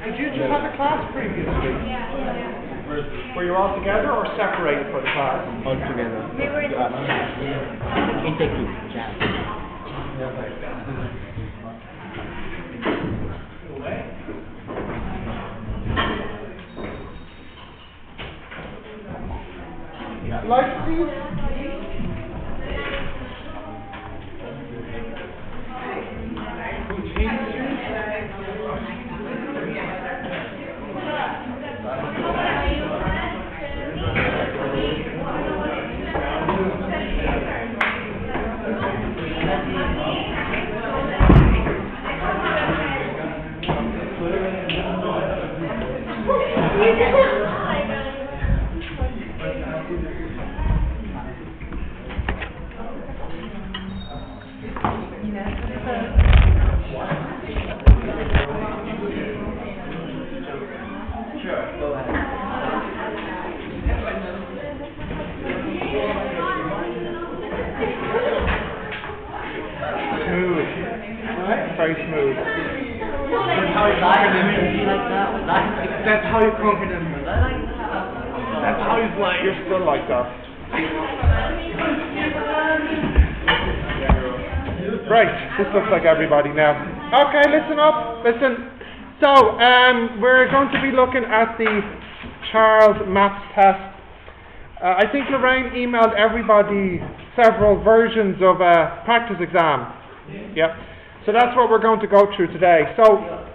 Did you two have a class previously? Were you all together or separated for the class? All together. We were in Intake 2. Jazz. Lights, please. Smooth. Very smooth. That's how you conquer them. That's how you conquer them. That's how you fly. You're still like that. Right, this looks like everybody now. Okay, listen up. Listen. So, we're going to be looking at the Charles Maths test. I think Lorraine emailed everybody several versions of a practice exam. Yep. So that's what we're going to go through today. So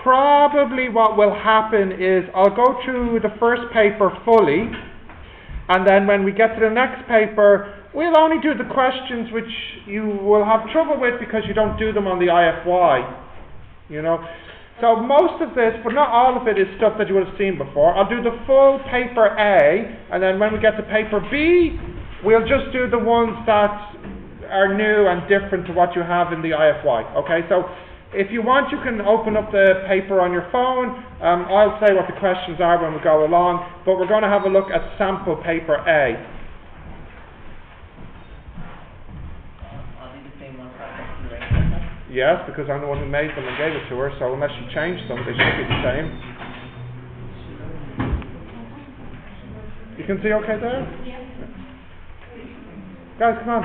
probably what will happen is I'll go through the first paper fully, and then when we get to the next paper, we'll only do the questions which you will have trouble with because you don't do them on the IFY. You know. So most of this, but not all of it, is stuff that you would have seen before. I'll do the full paper A, and then when we get to paper B, we'll just do the ones that are new and different to what you have in the IFY. Okay, so if you want, you can open up the paper on your phone. I'll say what the questions are when we go along, but we're going to have a look at sample paper A. Yes, because I'm the one who made them and gave it to her, so unless you change them, they should be the same. You can see okay there? Yeah. Guys, come on.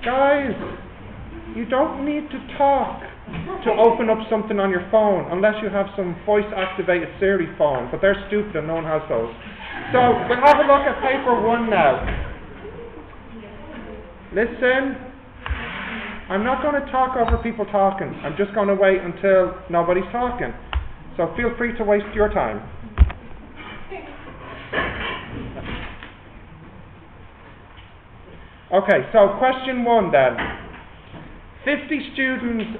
Guys, you don't need to talk to open up something on your phone, unless you have some voice-activated Siri phone, but they're stupid and no one has those. So, we'll have a look at paper 1 now. Listen. I'm not going to talk over people talking. I'm just going to wait until nobody's talking. So feel free to waste your time. Okay, so question 1 then. 50 students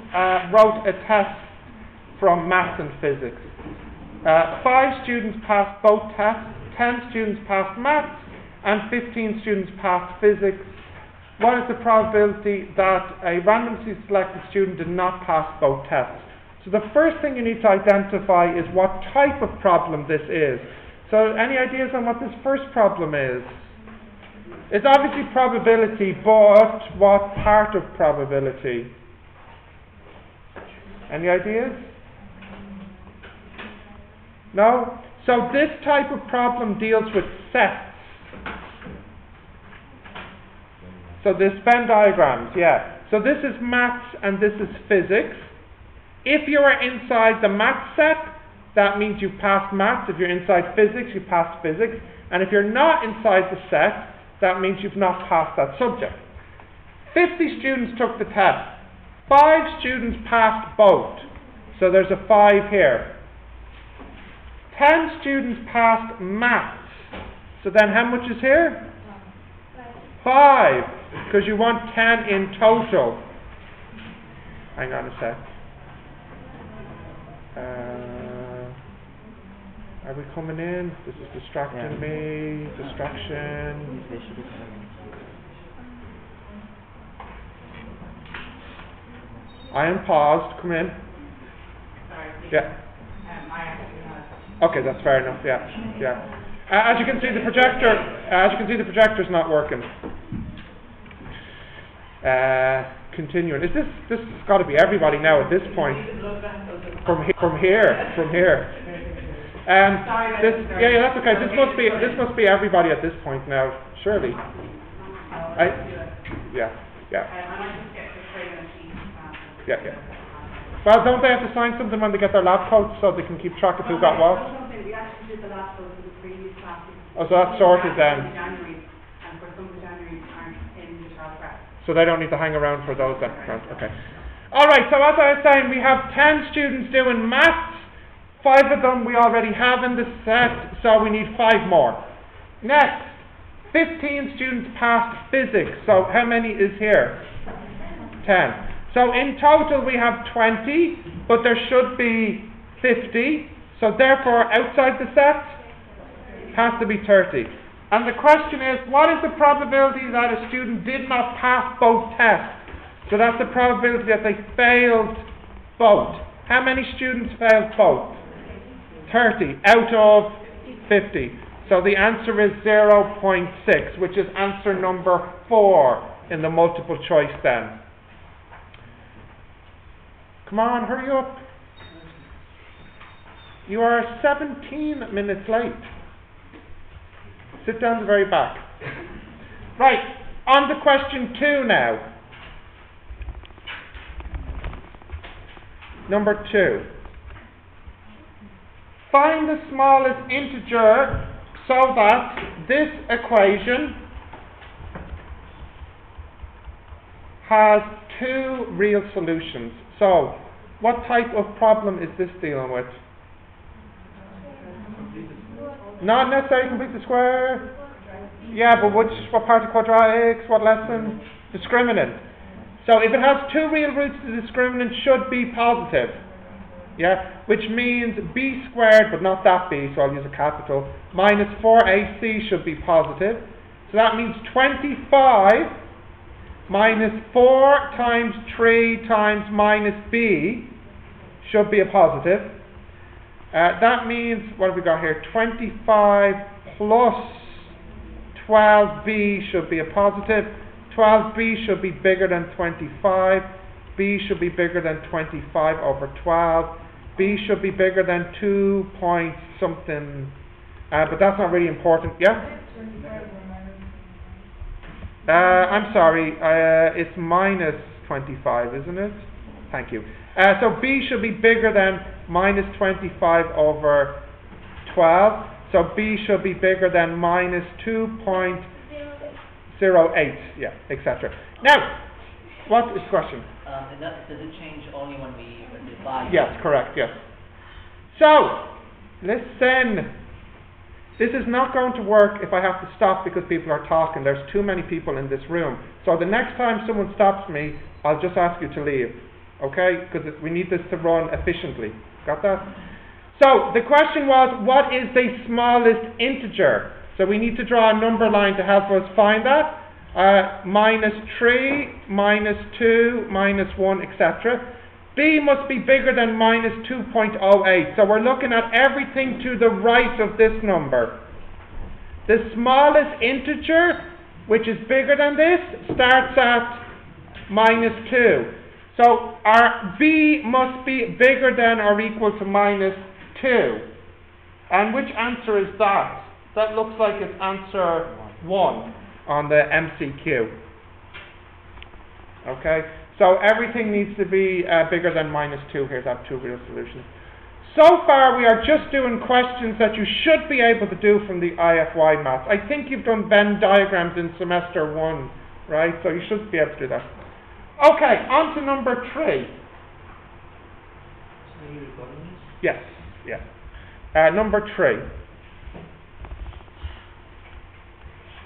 wrote a test from maths and physics. 5 students passed both tests, 10 students passed maths, and 15 students passed physics. What is the probability that a randomly selected student did not pass both tests? So the first thing you need to identify is what type of problem this is. So any ideas on what this first problem is? It's obviously probability, but what part of probability? Any ideas? No? So this type of problem deals with sets. So there's Venn diagrams, yeah. So this is maths and this is physics. If you are inside the maths set, that means you've passed maths. If you're inside physics, you passed physics. And if you're not inside the set, that means you've not passed that subject. 50 students took the test. 5 students passed both. So there's a 5 here. 10 students passed maths. So then how much is here? 5. Because you want 10 in total. Hang on a sec. Are we coming in? This is distracting me. Distraction. I am paused. Come in. Yeah. Okay, that's fair enough. Yeah. As you can see, the projector's not working. Continuing. This has got to be everybody now at this point. From here. This, yeah, that's okay. This must be everybody at this point now, surely. Yeah. Well, don't they have to sign something when they get their lab coats so they can keep track of who got what? We actually did the lab coats for the previous classes. Oh, so that's sorted then. January, and for some of the January aren't in the child prep. So they don't need to hang around for those then. Right, okay. Alright, so as I was saying, we have 10 students doing maths. 5 of them we already have in the set, so we need 5 more. Next, 15 students passed physics. So how many is here? 10. So in total we have 20, but there should be 50. So therefore, outside the set, has to be 30. And the question is, what is the probability that a student did not pass both tests? So that's the probability that they failed both. How many students failed both? 30 out of 50. So the answer is 0.6, which is answer number 4 in the multiple choice then. Come on, hurry up. You are 17 minutes late. Sit down the very back. Right, on to question 2 now. Number 2. Find the smallest integer so that this equation has 2 real solutions. So, what type of problem is this dealing with? Not necessarily complete the square. Yeah, but what part of quadratics? What lesson? Discriminant. So if it has 2 real roots, the discriminant should be positive. Yeah, which means b squared, but not that b, so I'll use a capital, minus 4ac should be positive. So that means 25 minus 4 times 3 times minus b should be a positive. That means, what have we got here? 25 plus 12b should be a positive. 12b should be bigger than 25. b should be bigger than 25 over 12. b should be bigger than 2 point something. But that's not really important. Yeah? I'm sorry. It's minus 25, isn't it? Thank you. So b should be bigger than minus 25 over 12. So b should be bigger than minus 2.08. Yeah, etc. Now, what is the question? Does it change only when we divide? Yes, correct, yes. So, listen. This is not going to work if I have to stop because people are talking. There's too many people in this room. So the next time someone stops me, I'll just ask you to leave. Okay? Because we need this to run efficiently. Got that? So, the question was, what is the smallest integer? So we need to draw a number line to help us find that. Minus 3, minus 2, minus 1, etc. b must be bigger than minus 2.08. So we're looking at everything to the right of this number. The smallest integer, which is bigger than this, starts at minus 2. So our b must be bigger than or equal to minus 2. And which answer is that? That looks like it's answer 1 on the MCQ. Okay, so everything needs to be bigger than minus 2. Here's our 2 real solutions. So far we are just doing questions that you should be able to do from the IFY maths. I think you've done Venn diagrams in semester 1, right? So you should be able to do that. Okay, on to number 3. Yes, yes. Number 3.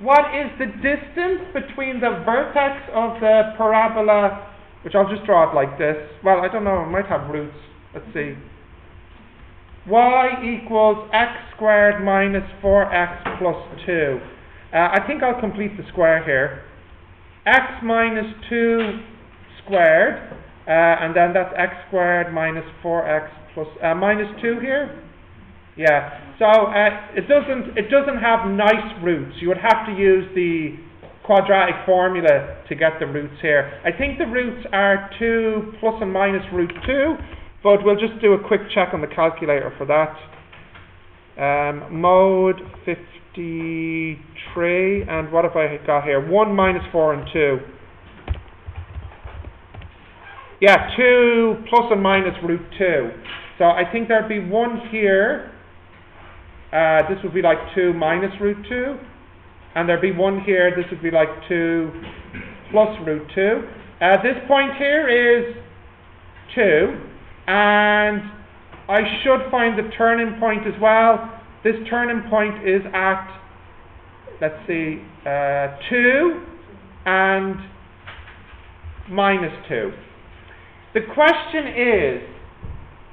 What is the distance between the vertex of the parabola, which I'll just draw it like this. Well, I don't know, it might have roots. Let's see. Y equals x squared minus 4x plus 2. I think I'll complete the square here. X minus 2 squared, and then that's x squared minus 4x plus minus 2 here. Yeah, so it doesn't have nice roots. You would have to use the quadratic formula to get the roots here. I think the roots are 2 plus and minus root 2. but we'll just do a quick check on the calculator for that. Mode 53, and what have I got here? 1 minus 4 and 2. Yeah, 2 plus and minus root 2. So I think there'd be 1 here. This would be like 2 minus root 2. And there'd be 1 here. This would be like 2 plus root 2. This point here is 2. And I should find the turning point as well. This turning point is at, let's see, 2 and minus 2. The question is,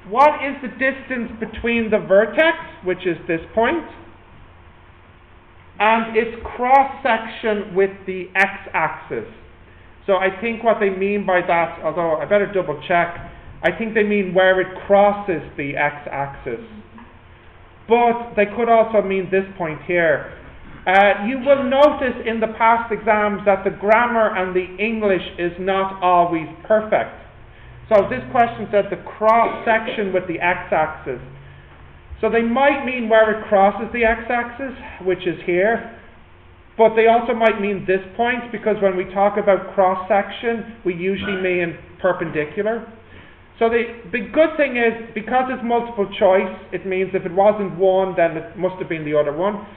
what is the distance between the vertex, which is this point, and its cross-section with the x-axis? So I think what they mean by that, although I better double check, I think they mean where it crosses the x-axis. But they could also mean this point here. You will notice in the past exams that the grammar and the English is not always perfect. So this question said the cross-section with the x-axis. So they might mean where it crosses the x-axis, which is here. But they also might mean this point, because when we talk about cross-section, we usually mean perpendicular. So the good thing is, because it's multiple choice, it means if it wasn't one, then it must have been the other one.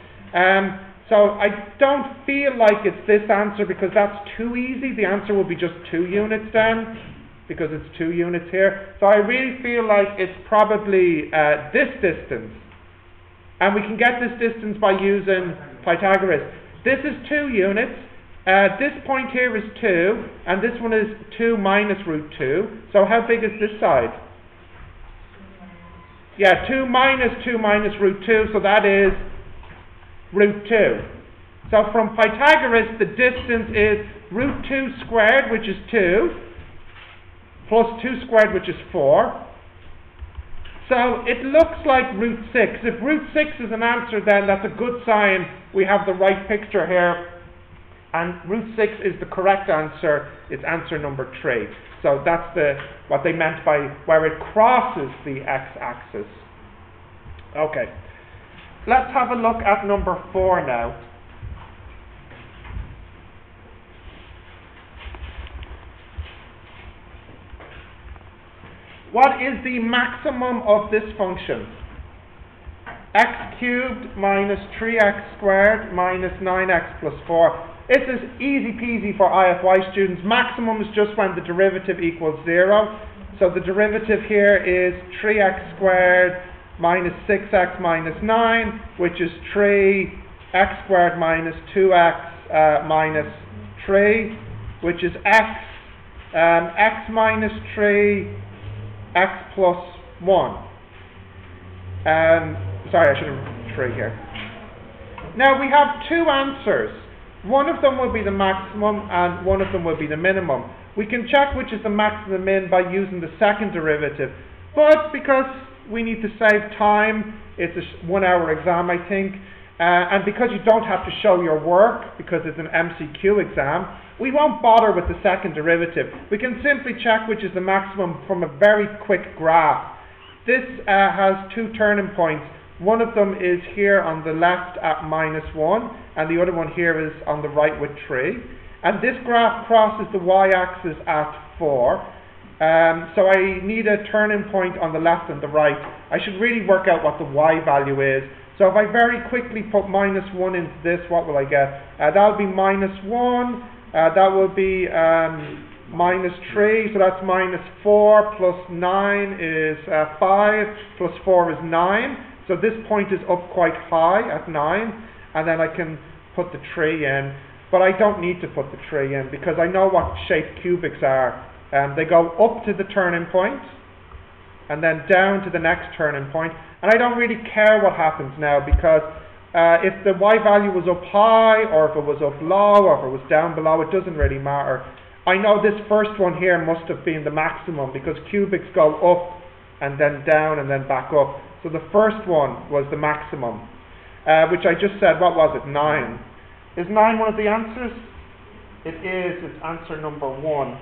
So I don't feel like it's this answer, because that's too easy. The answer will be just 2 units then, because it's 2 units here. So I really feel like it's probably this distance. And we can get this distance by using Pythagoras. This is 2 units. This point here is 2, and this one is 2 minus root 2. So how big is this side? Yeah, 2 minus root 2, so that is root 2. So from Pythagoras, the distance is root 2 squared, which is 2, plus 2 squared, which is 4. So it looks like root 6. If root 6 is an answer, then that's a good sign. We have the right picture here. And root 6 is the correct answer. It's answer number 3. So that's what they meant by where it crosses the x-axis. Okay. Let's have a look at number 4 now. What is the maximum of this function? X cubed minus 3x squared minus 9x plus 4. This is easy peasy for IFY students. Maximum is just when the derivative equals 0. So the derivative here is 3x squared minus 6x minus 9, which is 3x squared minus 2x minus 3, which is x. X minus 3, x plus 1. Sorry, I should have 3 here. Now we have 2 answers. One of them will be the maximum and one of them will be the minimum. We can check which is the max and the min by using the second derivative. But because we need to save time, it's a 1 hour exam, I think, and because you don't have to show your work because it's an MCQ exam, we won't bother with the second derivative. We can simply check which is the maximum from a very quick graph. This has 2 turning points. One of them is here on the left at -1, and the other one here is on the right with 3. And this graph crosses the y-axis at 4. So I need a turning point on the left and the right. I should really work out what the y value is. So if I very quickly put -1 into this, what will I get? That will be -1. That will be -3, so that's -4 plus 9 is 5, plus 4 is 9. So this point is up quite high at 9, and then I can put the 3 in. But I don't need to put the 3 in because I know what shape cubics are. They go up to the turning point, and then down to the next turning point. And I don't really care what happens now because if the y value was up high, or if it was up low, or if it was down below, it doesn't really matter. I know this first one here must have been the maximum because cubics go up and then down and then back up. So the first one was the maximum, which I just said, what was it, 9. Is 9 one of the answers? It is, it's answer number 1.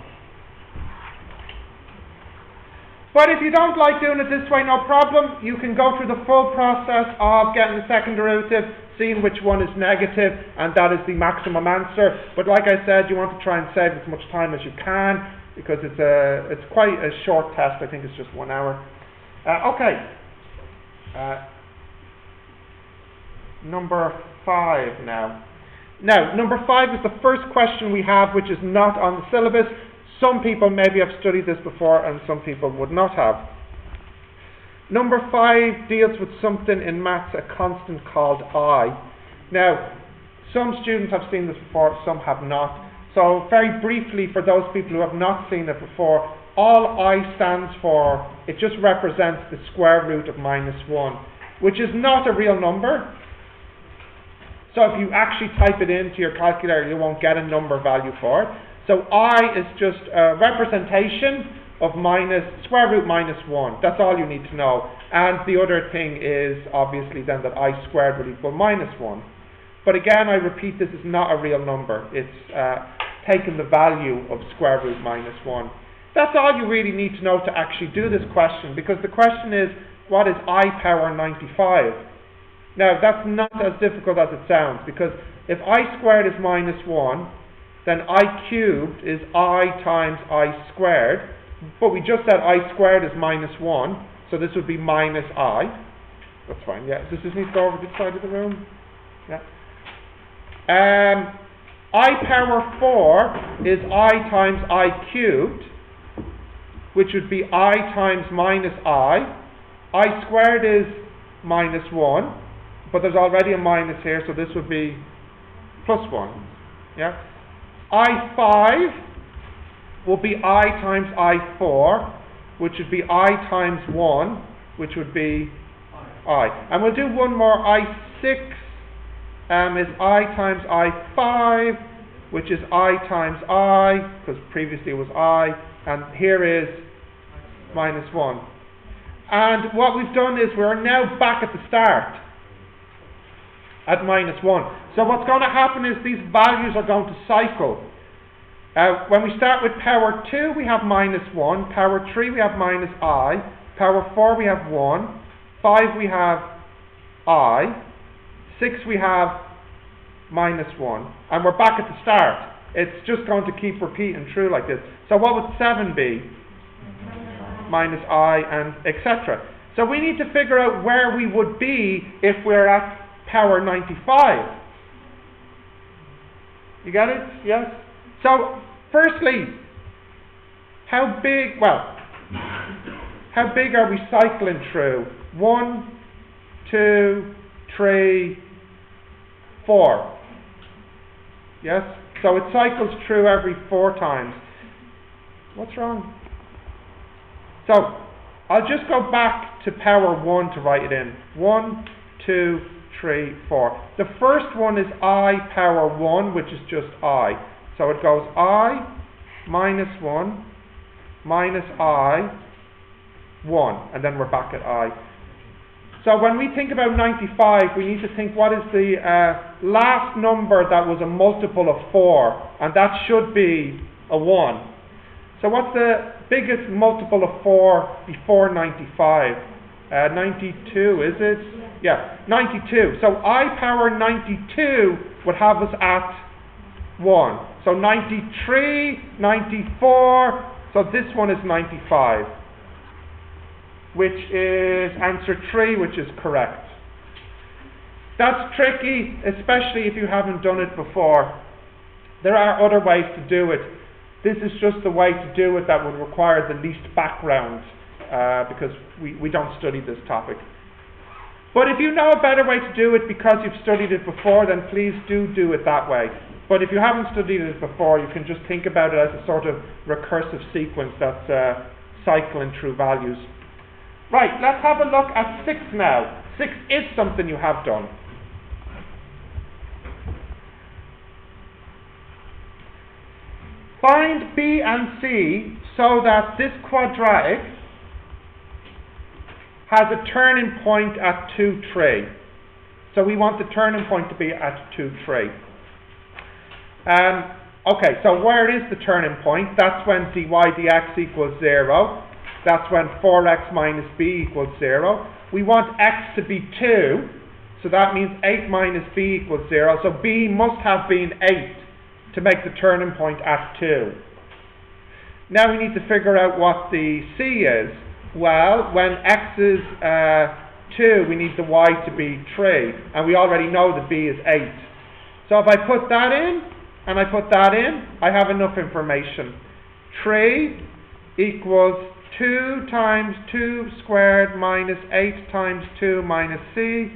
But if you don't like doing it this way, no problem. You can go through the full process of getting the second derivative, seeing which one is negative, and that is the maximum answer. But like I said, you want to try and save as much time as you can, because it's quite a short test. I think it's just 1 hour. Number 5 now. Now, number 5 is the first question we have, which is not on the syllabus. Some people maybe have studied this before, and some people would not have. Number 5 deals with something in maths, a constant called I. Now, some students have seen this before, some have not. So, very briefly, for those people who have not seen it before, all I stands for, it just represents the square root of -1, which is not a real number. So if you actually type it into your calculator, you won't get a number value for it. So I is just a representation of square root -1. That's all you need to know. And the other thing is obviously then that I squared will equal -1. But again, I repeat, this is not a real number. It's taking the value of square root -1. That's all you really need to know to actually do this question, because the question is, what is I power 95? Now, that's not as difficult as it sounds, because if I squared is -1, then I cubed is I times I squared, but we just said I squared is -1, so this would be minus I. That's fine, yeah. Does this need to go over this side of the room? Yeah. I power 4 is I times I cubed, which would be I times minus I. I squared is -1, but there's already a minus here, so this would be +1. Yeah. I5 will be I times I4, which would be I times 1, which would be I. And we'll do one more. I6 is I times I5, which is I times I, because previously it was I, and here is -1. And what we've done is we're now back at the start at -1. So what's going to happen is these values are going to cycle. When we start with power 2, we have -1. Power 3, we have minus I. Power 4, we have 1. 5, we have I. 6, we have -1. And we're back at the start. It's just going to keep repeating through like this. So what would 7 be? Minus I, and etc. So we need to figure out where we would be if we're at power 95. You get it? Yes? So, firstly, how big are we cycling through? 1, 2, 3, 4. Yes? So it cycles through every 4 times. What's wrong? So, I'll just go back to power 1 to write it in. 1, 2, 3, 4. The first one is I power 1, which is just I. So it goes I minus 1 minus I 1, and then we're back at I. So when we think about 95, we need to think what is the last number that was a multiple of 4, and that should be a 1. So what's the biggest multiple of 4 before 95? 92, is it? Yeah, 92. So I power 92 would have us at 1. So 93, 94, so this one is 95, which is answer 3, which is correct. That's tricky, especially if you haven't done it before. There are other ways to do it. This is just the way to do it that would require the least background, because we don't study this topic. But if you know a better way to do it because you've studied it before, then please do it that way. But if you haven't studied it before, you can just think about it as a sort of recursive sequence that's cycling through values. Right, let's have a look at 6 now. 6 is something you have done. Find B and C so that this quadratic has a turning point at 2, 3. So we want the turning point to be at 2, 3. Okay, so where is the turning point? That's when dy dx equals 0. That's when 4x minus b equals 0. We want x to be 2, so that means 8 minus b equals 0. So b must have been 8 to make the turning point at 2. Now we need to figure out what the c is. Well, when x is 2, we need the y to be 3, and we already know that b is 8. So if I put that in, and I put that in, I have enough information. 3 equals 2 times 2 squared minus 8 times 2 minus c.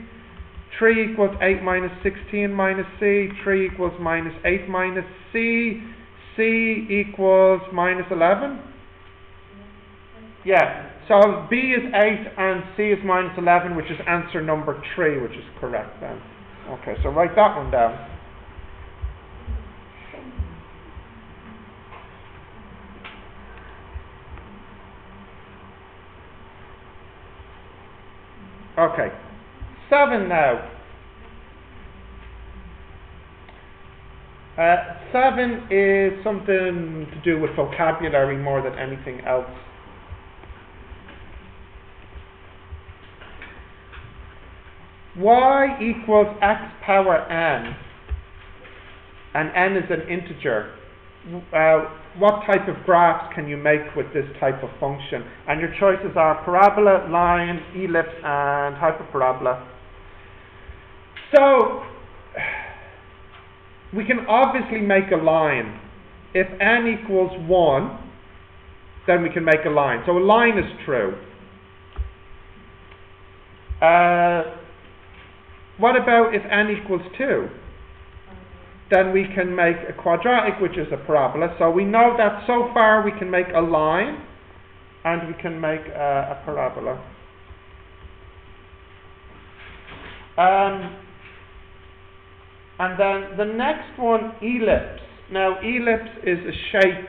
3 equals 8 minus 16 minus c. 3 equals minus 8 minus c. c equals minus 11. Yeah, so b is 8 and c is minus 11, which is answer number 3, which is correct then. Okay, so write that one down. Okay, 7 now. 7 is something to do with vocabulary more than anything else. Y equals x power n, and n is an integer. What type of graphs can you make with this type of function? And your choices are parabola, line, ellipse, and hyperparabola. So, we can obviously make a line. If n equals 1, then we can make a line. So a line is true. What about if n equals 2? Then we can make a quadratic, which is a parabola. So we know that so far we can make a line and we can make a parabola. And then the next one, ellipse. Now ellipse is a shape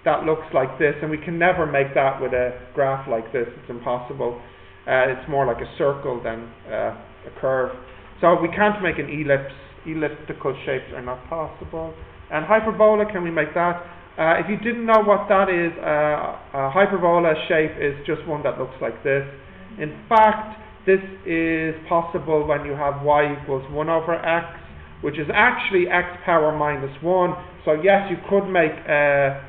that looks like this, and we can never make that with a graph like this. It's impossible. It's more like a circle than a curve. So we can't make an ellipse. Elliptical shapes are not possible. And hyperbola, can we make that? If you didn't know what that is, a hyperbola shape is just one that looks like this. In fact, this is possible when you have y equals 1 over x, which is actually x power minus 1. So yes, you could make a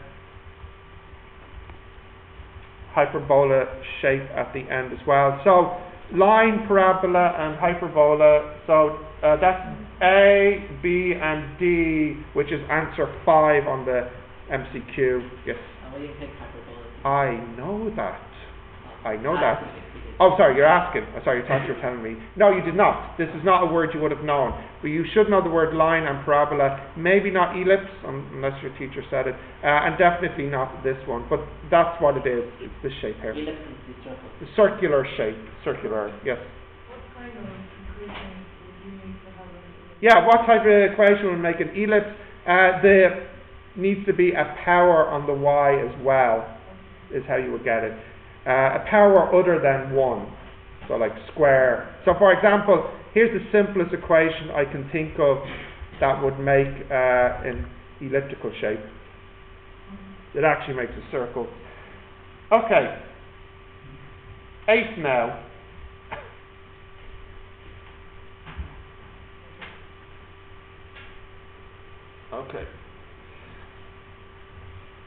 hyperbola shape at the end as well. So line, parabola, and hyperbola. So that's A, B, and D, which is answer 5 on the MCQ. Yes. And we didn't pick hyperbola. I know that. I know that. Oh, sorry, you're asking. Oh, sorry, I thought you were telling me. No, you did not. This is not a word you would have known. But you should know the word line and parabola. Maybe not ellipse, unless your teacher said it. And definitely not this one. But that's what it is. It's this shape here. Ellipse is the circle. The circular shape. Circular, yes. What kind of equation would you need to have an ellipse? Yeah, what type of equation would make an ellipse? There needs to be a power on the y as well, is how you would get it. A power other than 1, so like square. So for example, here's the simplest equation I can think of that would make an elliptical shape. It actually makes a circle. Okay, 8 now. Okay.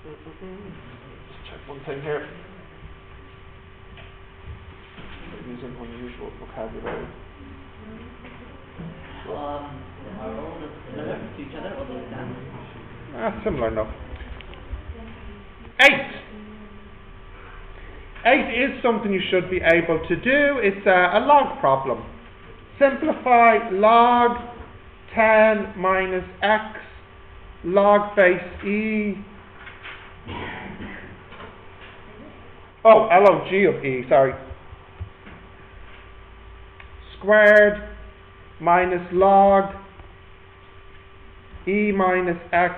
Let's check one thing here. Using unusual vocabulary. Are all the similar to each other, although it's Similar enough. 8. 8 is something you should be able to do. It's a log problem. Simplify log 10 minus x log base e. Oh, log of e, sorry. Squared minus log e minus x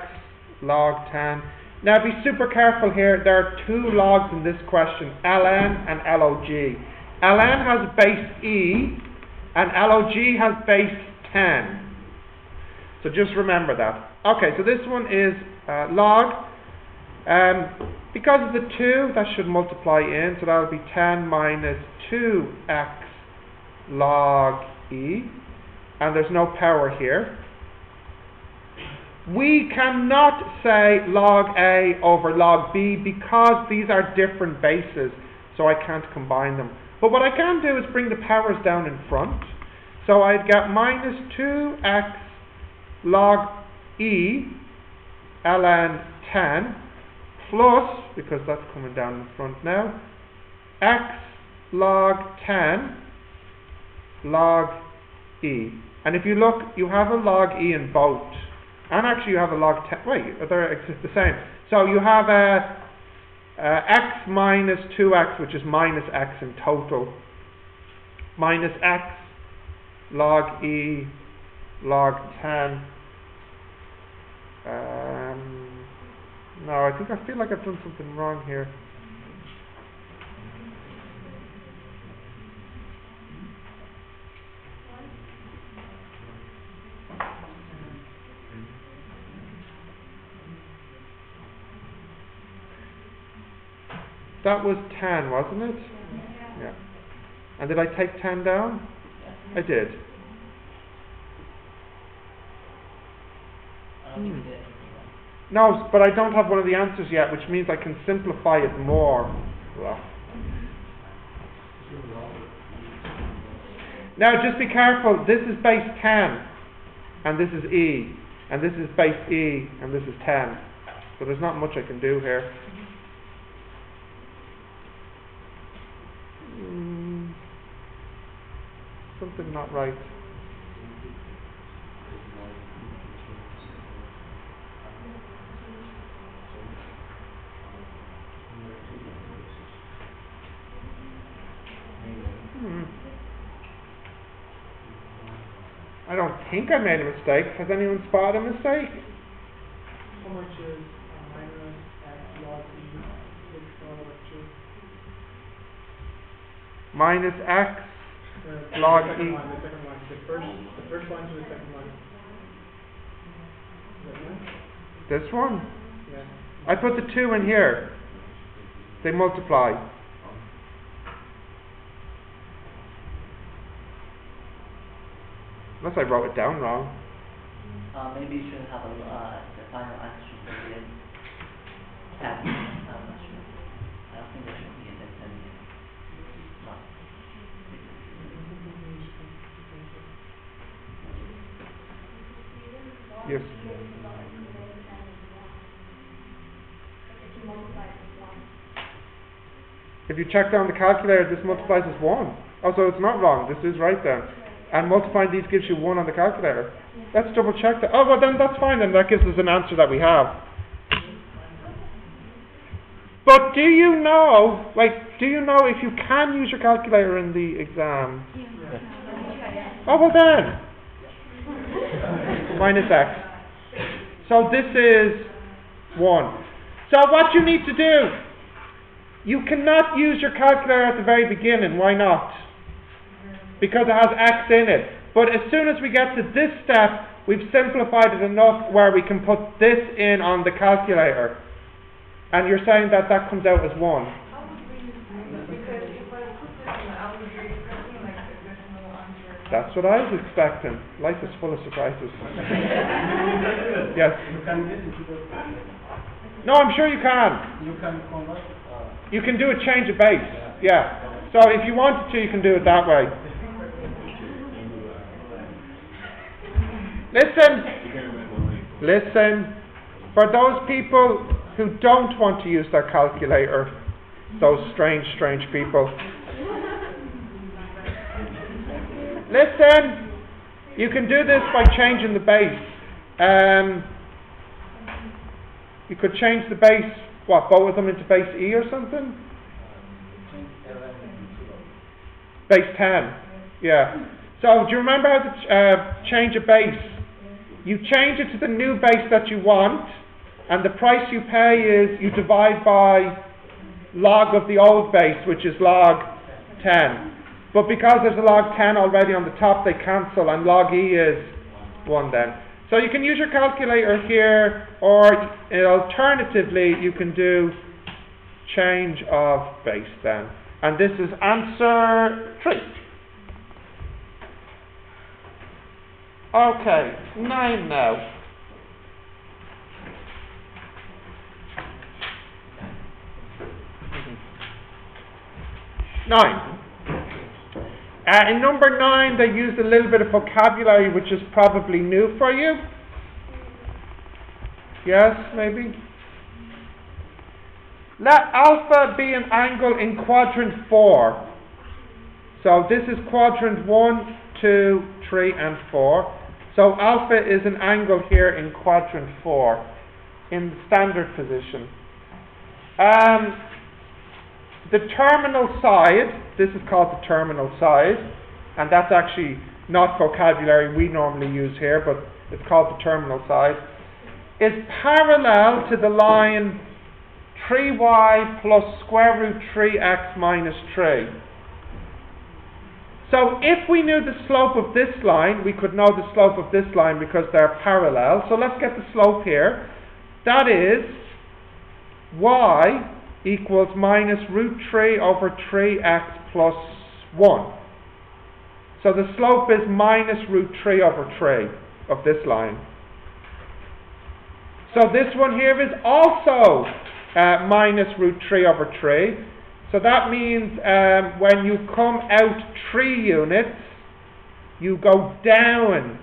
log 10. Now be super careful here. There are 2 logs in this question, ln and log. ln has base e and log has base 10. So just remember that. Okay, so this one is log. Because of the 2, that should multiply in, so that will be 10 minus 2x log e, and there's no power here. We cannot say log a over log b because these are different bases, so I can't combine them. But what I can do is bring the powers down in front. So I'd get minus 2x log e ln 10 plus, because that's coming down in front now, x log 10 log e. And if you look, you have a log e in both. And actually you have a log 10, wait, they exist the same. So you have x minus 2x, which is minus x in total, minus x log e log 10. No, I feel like I've done something wrong here. That was 10, wasn't it? Yeah. And did I take 10 down? I did. No, but I don't have one of the answers yet, which means I can simplify it more. Now, just be careful. This is base 10, and this is e, and this is base e, and this is 10. So there's not much I can do here. Something not right. I don't think I made a mistake. Has anyone spotted a mistake? How much is minus x log e over 2? Minus x log e. The second one. The first one to the second one. This one? Yeah. I put the 2 in here. They multiply. Unless I wrote it down wrong. Maybe you should have the final answer should be in 10. I'm not sure. I don't think there should be in the 10 yet. No. Yes. If you check down the calculator, this multiplies as 1. Oh, so it's not wrong. This is right then. And multiplying these gives you 1 on the calculator. Let's double check that. Oh, well then that's fine. Then that gives us an answer that we have. But do you know if you can use your calculator in the exam? Oh, well then. Minus x. So this is 1. So what you need to do, you cannot use your calculator at the very beginning. Why not? Because it has x in it. But as soon as we get to this step, we've simplified it enough where we can put this in on the calculator. And you're saying that that comes out as 1. That's what I was expecting. Life is full of surprises. Yes? You can get into the... No, I'm sure you can. You can convert... You can do a change of base. Yeah. So if you wanted to, you can do it that way. Listen. For those people who don't want to use their calculator, those strange people. Listen. You can do this by changing the base. You could change the base, both of them into base E or something? Base 10, yeah. So do you remember how to change a base? You change it to the new base that you want, and the price you pay is you divide by log of the old base, which is log 10. But because there's a log 10 already on the top, they cancel, and log E is 1 then. So you can use your calculator here, or alternatively, you can do change of base then. And this is answer 3. Okay, 9 now. Nine. In number 9, they used a little bit of vocabulary which is probably new for you. Yes, maybe? Let alpha be an angle in quadrant 4. So this is quadrant 1, 2, 3 and 4. So alpha is an angle here in quadrant 4 in standard position. The terminal side, this is called the terminal side, and that's actually not vocabulary we normally use here, but it's called the terminal side, is parallel to the line 3y plus square root 3x minus 3. So if we knew the slope of this line, we could know the slope of this line because they're parallel. So let's get the slope here. That is y equals minus root 3 over 3x plus 1. So the slope is minus root 3 over 3 of this line. So this one here is also minus root 3 over 3. So that means when you come out 3 units, you go down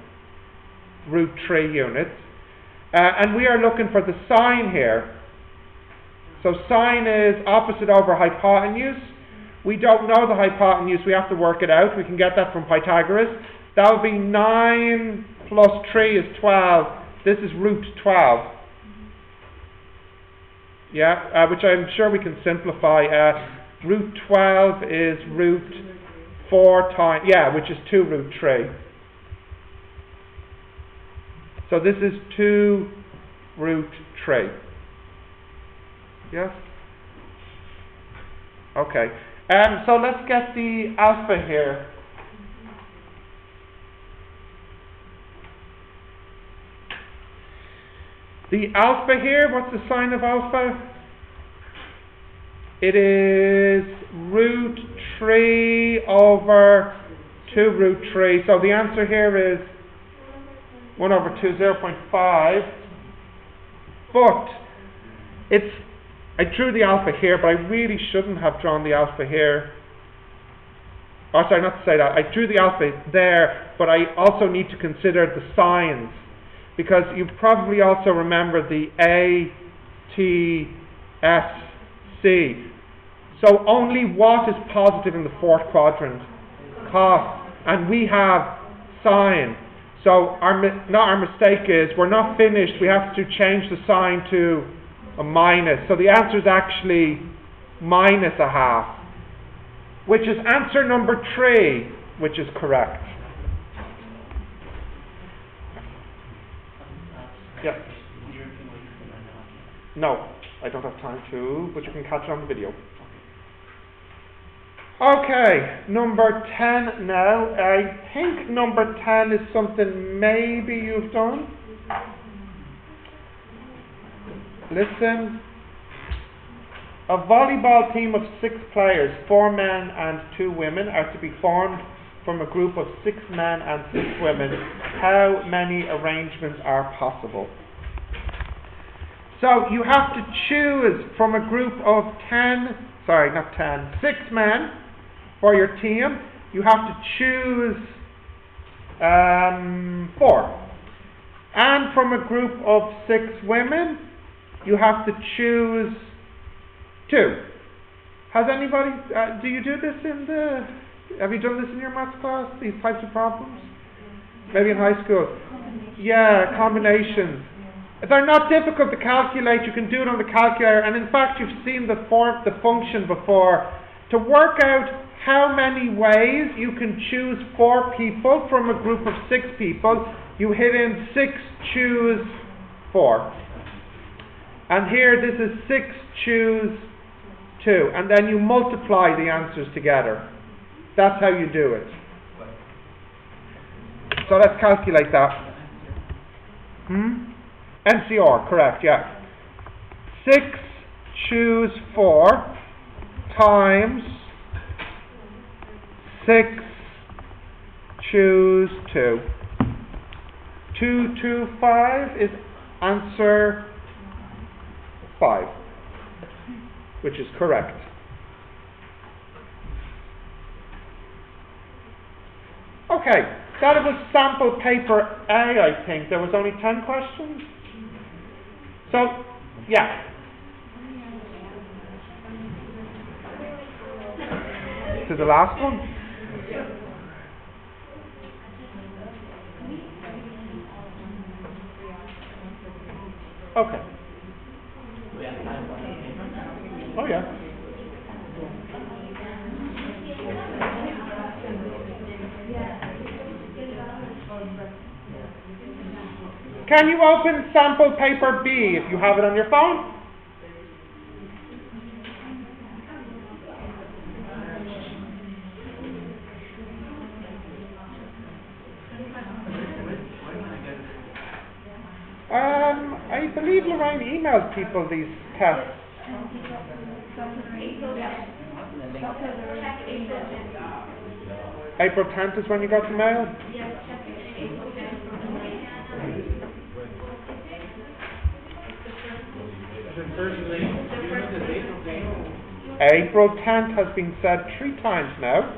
root 3 units. And we are looking for the sine here. So sine is opposite over hypotenuse. We don't know the hypotenuse, we have to work it out. We can get that from Pythagoras. That would be 9 plus 3 is 12. This is root 12. Yeah, which I'm sure we can simplify. Root 12 is root 4 times, yeah, which is 2 root 3. So this is 2 root 3. Yes? Okay. So let's get the alpha here. The alpha here, what's the sign of alpha? It is root 3 over 2 root 3. So the answer here is 1 over 2, 0.5. But I drew the alpha here, but I really shouldn't have drawn the alpha here. Oh, sorry, not to say that. I drew the alpha there, but I also need to consider the signs. Because you probably also remember the A, T, S, C. So only what is positive in the fourth quadrant? Cos. And we have sine. So our mistake is we're not finished. We have to change the sign to a minus. So the answer is actually minus a half, which is answer number 3, which is correct. Yeah. No, I don't have time to, but you can catch it on the video. Okay, number 10 now. I think number 10 is something maybe you've done. Listen. A volleyball team of 6 players, 4 men and 2 women, are to be formed from a group of 6 men and 6 women. How many arrangements are possible? So you have to choose from a group of 6 men for your team. You have to choose 4. And from a group of 6 women, you have to choose 2. Has anybody, do you do this have you done this in your maths class, these types of problems? Maybe in high school? Yeah, combinations. They're not difficult to calculate. You can do it on the calculator, and in fact you've seen the function before. To work out how many ways you can choose 4 people from a group of 6 people, you hit in 6 choose 4. And here this is 6 choose 2, and then you multiply the answers together. That's how you do it. So let's calculate that. NCR, correct, yeah. 6 choose 4 times 6, choose 2. 225 is answer 5, which is correct. Okay, that was sample paper A, I think. There was only 10 questions. So, yeah. To the last one. Okay. We have time for the Oh, yeah. Can you open sample paper B if you have it on your phone? I believe Lorraine emails people these tests. April 10th is when you got the mail? The first link, do you know the date of the April 10th has been said 3 times now.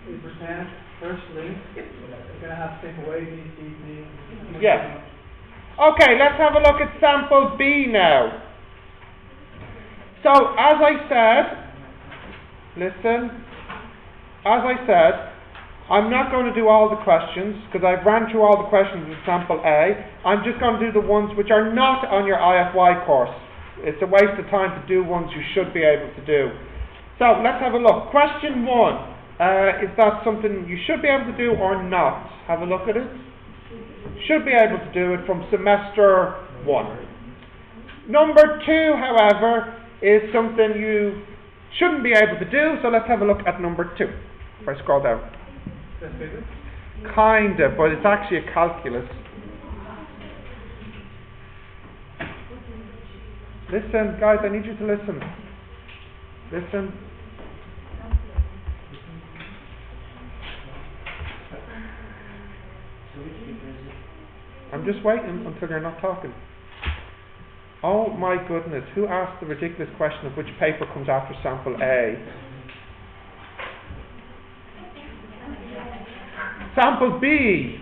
April 10th, first link, you're gonna have to take away the Yes. Okay, let's have a look at sample B now. So, as I said, listen, as I said, I'm not going to do all the questions, because I've ran through all the questions in sample A. I'm just going to do the ones which are not on your IFY course. It's a waste of time to do ones you should be able to do. So, let's have a look. Question 1. Is that something you should be able to do or not? Have a look at it. Should be able to do it from semester 1. Number 2, however, is something you shouldn't be able to do, so let's have a look at number 2. If I scroll down. Kinda, but it's actually a calculus. Listen, guys, I need you to listen. Listen. I'm just waiting until you're not talking. Oh my goodness, who asked the ridiculous question of which paper comes after sample A? Sample B.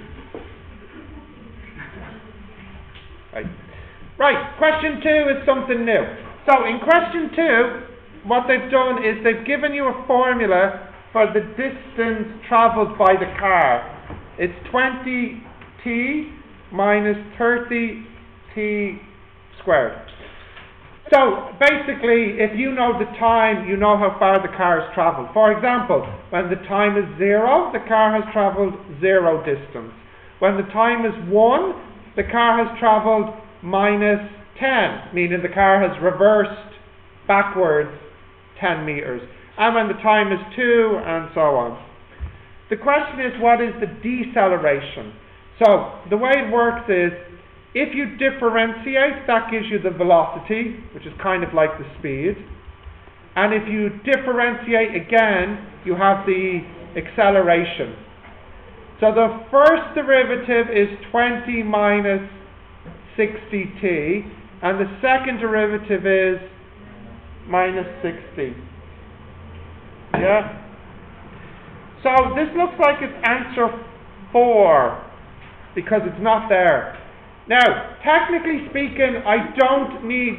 Right, question 2 is something new. So in question 2, what they've done is they've given you a formula for the distance travelled by the car. It's 20t minus 30t squared. So basically, if you know the time, you know how far the car has travelled. For example, when the time is 0, the car has travelled 0 distance. When the time is 1, the car has travelled minus 10, meaning the car has reversed backwards 10 metres. And when the time is 2, and so on. The question is, what is the deceleration? So, the way it works is, if you differentiate, that gives you the velocity, which is kind of like the speed. And if you differentiate again, you have the acceleration. So the first derivative is 20 minus 60t, and the second derivative is minus 60. Yeah? So this looks like it's answer 4, because it's not there. Now, technically speaking, I don't need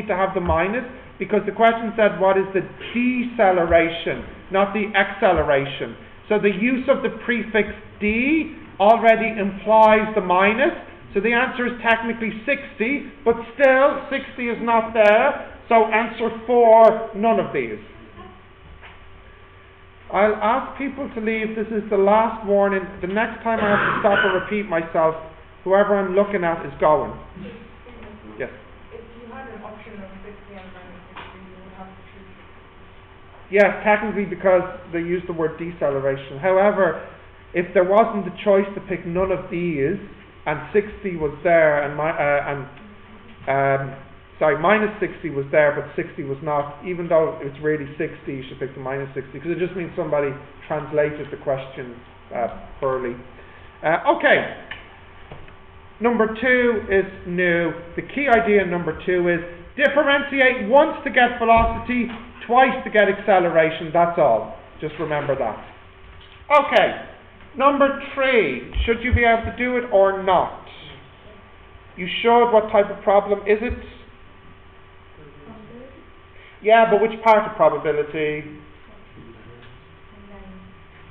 to have the minus, because the question said what is the deceleration, not the acceleration. So the use of the prefix d already implies the minus, so the answer is technically 60, but still 60 is not there, so answer 4, none of these. I'll ask people to leave. This is the last warning. The next time I have to stop or repeat myself, whoever I'm looking at is going. Yes? If you had an option of 60 and minus 60, you would have to choose. Yes, technically, because they use the word deceleration. However, if there wasn't the choice to pick none of these, and 60 was there, and Sorry, minus 60 was there, but 60 was not. Even though it's really 60, you should pick the minus 60, because it just means somebody translated the question poorly. Okay. Number 2 is new. The key idea in number 2 is differentiate once to get velocity, twice to get acceleration. That's all. Just remember that. Okay. Number 3. Should you be able to do it or not? You should. What type of problem is it? Yeah, but which part of probability?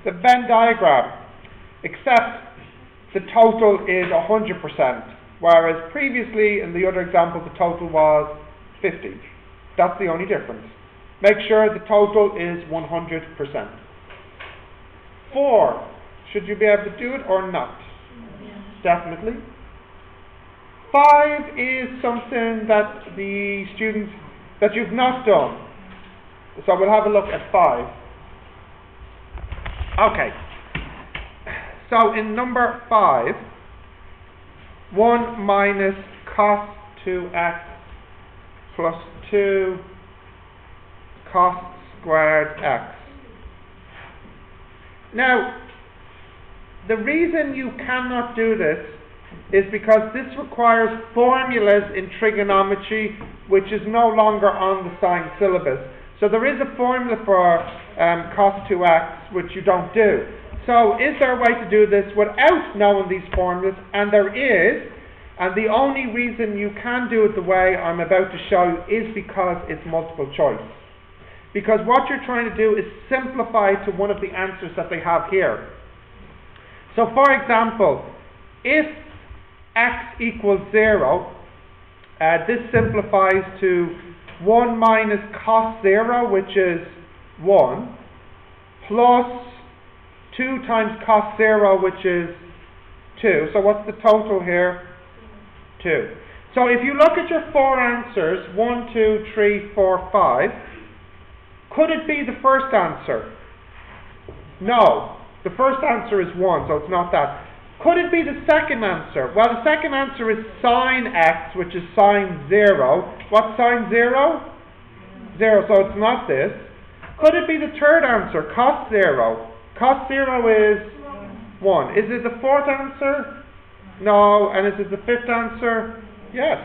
The Venn diagram. Except the total is 100%, whereas previously in the other example the total was 50. That's the only difference. Make sure the total is 100%. 4. Should you be able to do it or not? Definitely. 5 is something that the students that you've not done. So we'll have a look at 5. Okay. So in number 5, 1 minus cos 2x plus 2 cos squared x. Now, the reason you cannot do this is because this requires formulas in trigonometry which is no longer on the science syllabus. So there is a formula for cos 2x which you don't do. So is there a way to do this without knowing these formulas? And there is, and the only reason you can do it the way I'm about to show you is because it's multiple choice. Because what you're trying to do is simplify to one of the answers that they have here. So for example, if x equals 0, this simplifies to 1 minus cos 0, which is 1, plus 2 times cos 0, which is 2. So what's the total here? 2. So if you look at your 4 answers, 1, 2, 3, 4, 5, could it be the first answer? No. The first answer is 1, so it's not that. Could it be the second answer? Well, the second answer is sine x, which is sine 0. What's sine 0? 0, so it's not this. Could it be the third answer, cos 0? Cos 0 is 1. Is it the fourth answer? No. And is it the fifth answer? Yes.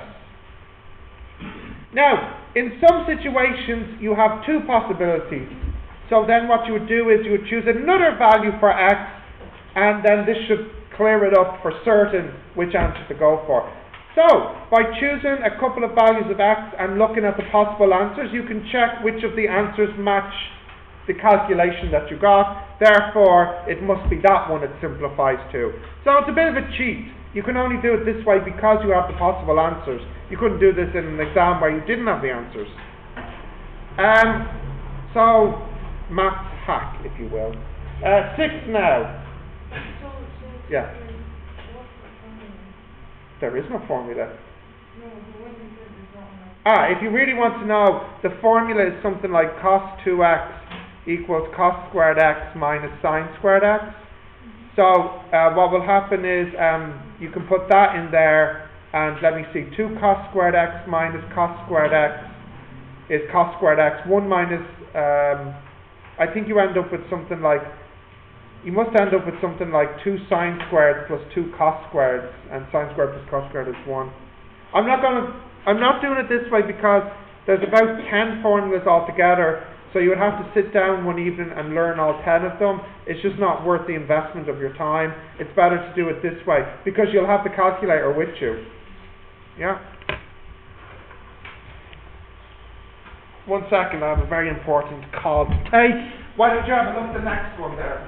Now, in some situations, you have 2 possibilities. So then what you would do is you would choose another value for x, and then this should clear it up for certain which answer to go for. So, by choosing a couple of values of x and looking at the possible answers, you can check which of the answers match the calculation that you got. Therefore, it must be that one it simplifies to. So it's a bit of a cheat. You can only do it this way because you have the possible answers. You couldn't do this in an exam where you didn't have the answers. So, maths hack, if you will. 6 now. Yeah. There is no formula. If you really want to know, the formula is something like cos 2x equals cos squared x minus sine squared x. So what will happen is you can put that in there, and let me see, 2 cos squared x minus cos squared x is cos squared x. 1 minus, I think you end up with something like, you must end up with something like 2 sine squared plus 2 cos squared, and sine squared plus cos squared is 1. I'm not doing it this way because there's about 10 formulas altogether, so you would have to sit down one evening and learn all 10 of them. It's just not worth the investment of your time. It's better to do it this way because you'll have the calculator with you. Yeah? 1 second, I have a very important call to take. Why don't you have a look at the next one there?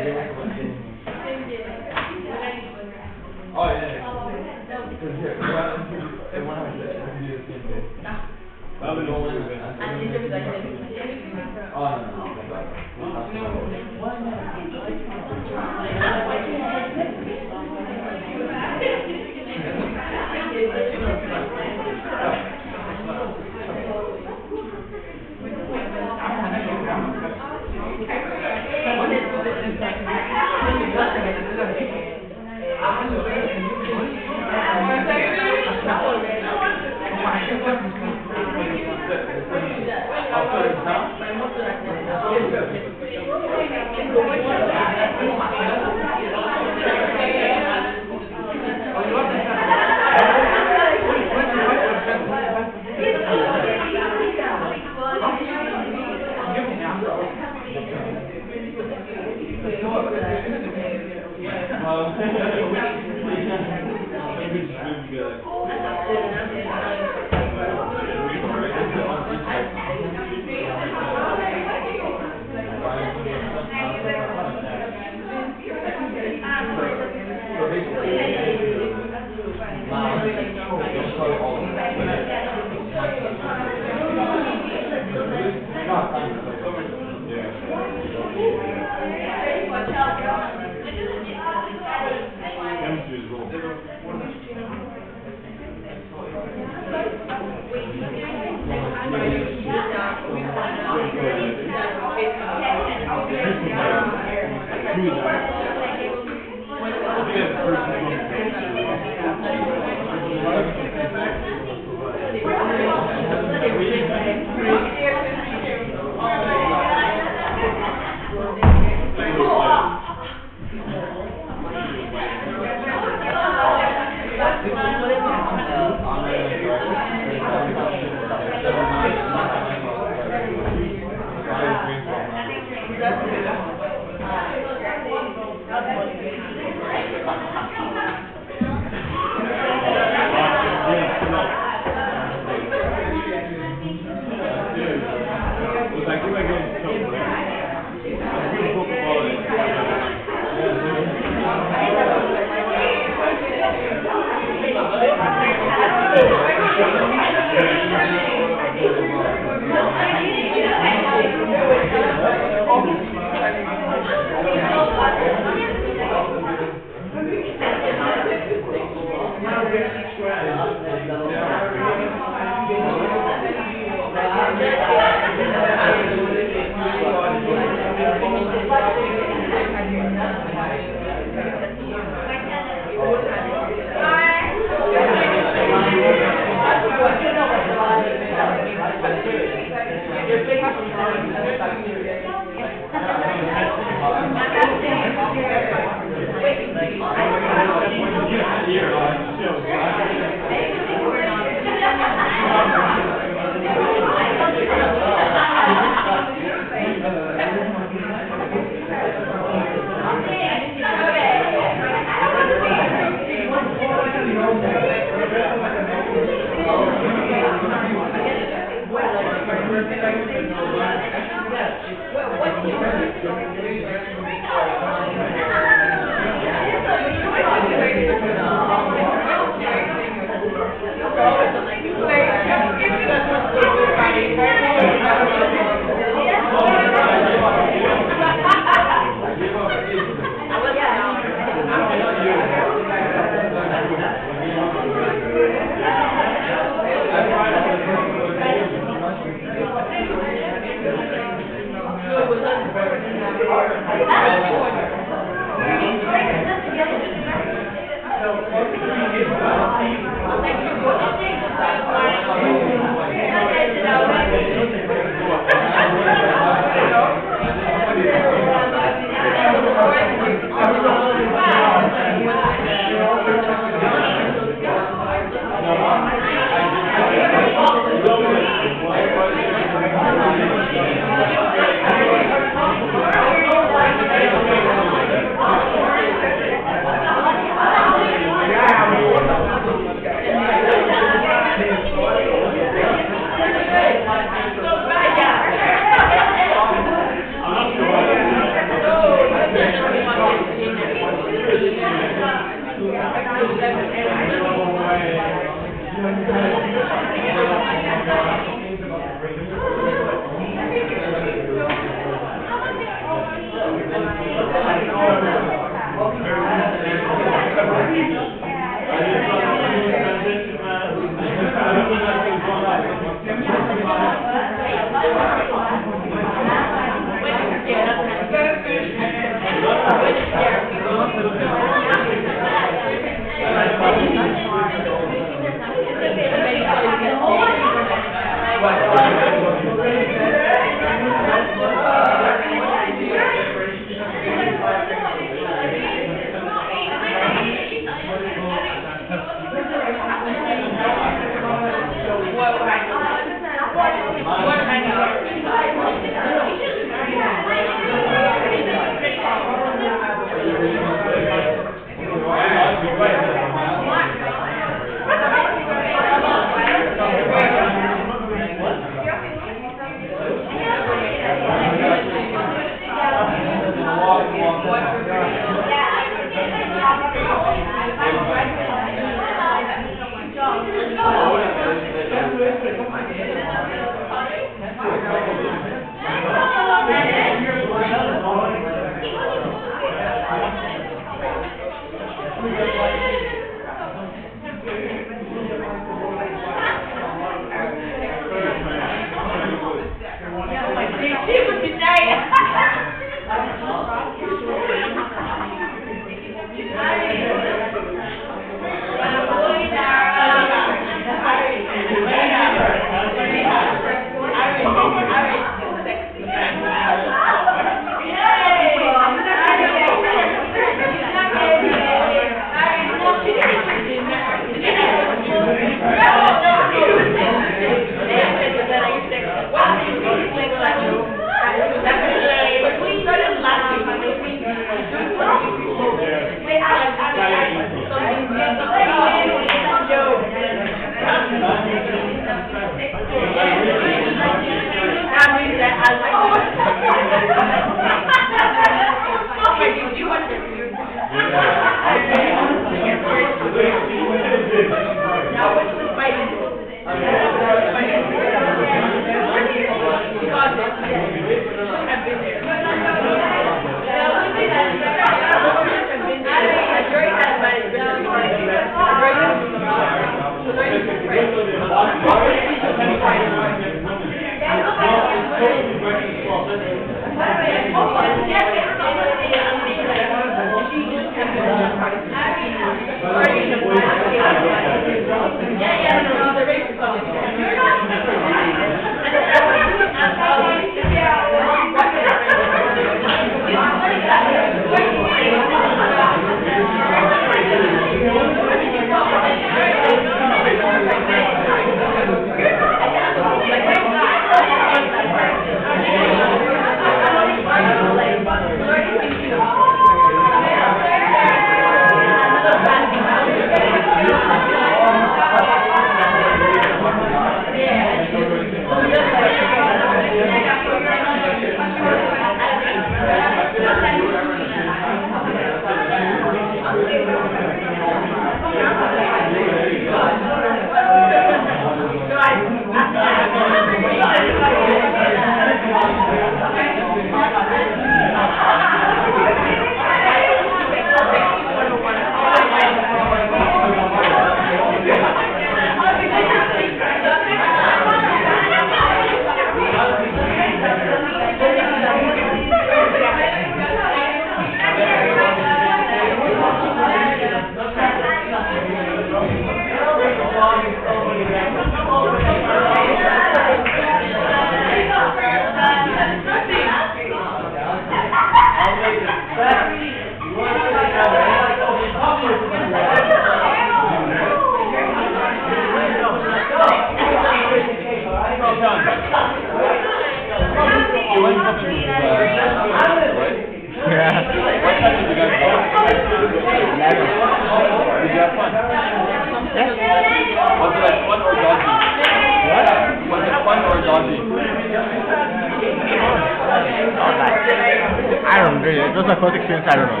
I don't know. It was my first experience. I don't know.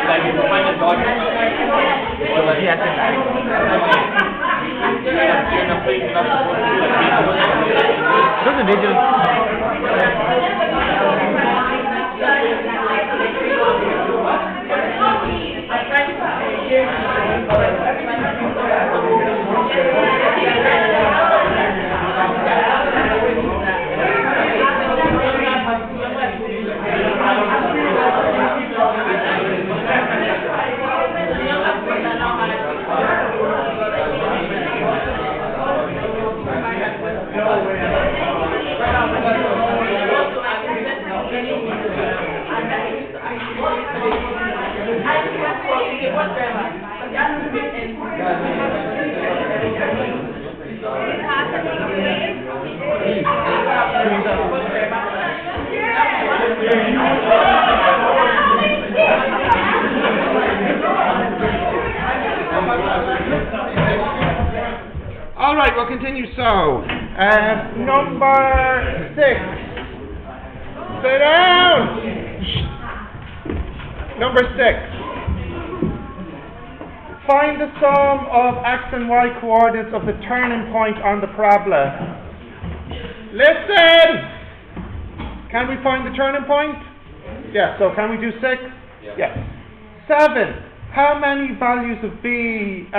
Like you find a dog. Yes, exactly. You're in a place you're not supposed to be like. It was a digital. All right, we'll continue. So, number 6. Sit down. Number 6. Find the sum of x and y coordinates of the turning point on the parabola. Listen! Can we find the turning point? Yes. So can we do 6? Yeah. Yes. 7. How many values of b,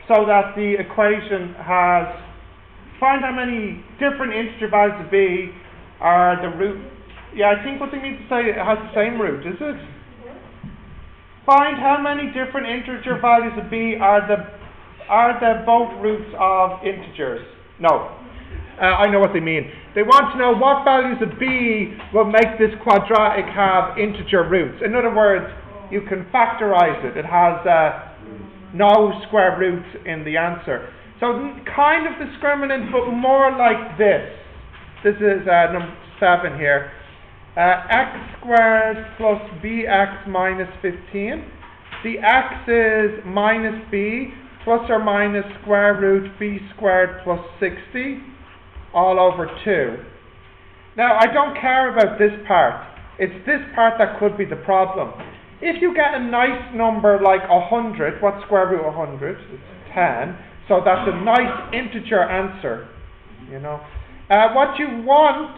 so that the equation has, find how many different integer values of b are the root. Yeah, I think what they mean to say, it has the same root, is it? Find how many different integer values of b are the both roots of integers. No. I know what they mean. They want to know what values of b will make this quadratic have integer roots. In other words, you can factorize it. It has no square roots in the answer. So kind of discriminant, but more like this. This is number 7 here. X squared plus bx minus 15. The x is minus b plus or minus square root b squared plus 60 all over 2. Now I don't care about this part. It's this part that could be the problem. If you get a nice number like 100, what's square root of 100? It's 10. So that's a nice integer answer. You know. What you want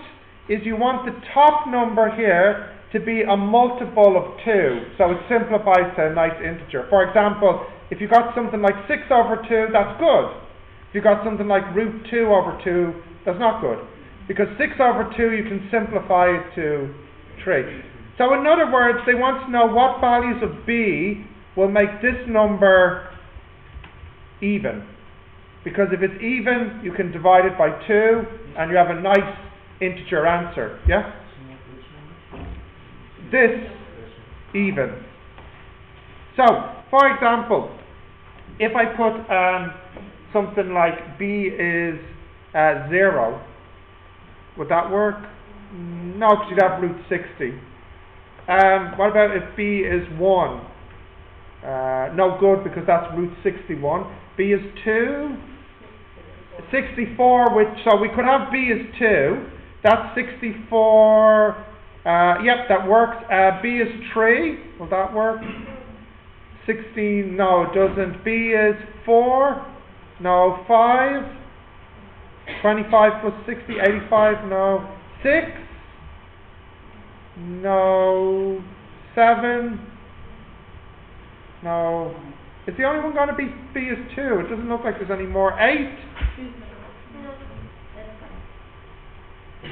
is you want the top number here to be a multiple of 2. So it simplifies to a nice integer. For example, if you got something like 6 over 2, that's good. If you got something like root 2 over 2, that's not good. Because 6 over 2, you can simplify it to 3. So in other words, they want to know what values of b will make this number even. Because if it's even, you can divide it by 2, and you have a nice integer answer. Yeah? This even. So, for example, if I put something like b is 0, would that work? No, because you'd have root 60. What about if b is 1? No good, because that's root 61. b is 2. 64, so we could have b is 2. That's 64. Yep, that works. b is 3. Will that work? 16. No, it doesn't. b is 4. No. 5. 25 plus 60. 85. No. 6. No. 7. No. Is the only one going to be b is 2? It doesn't look like there's any more. 8.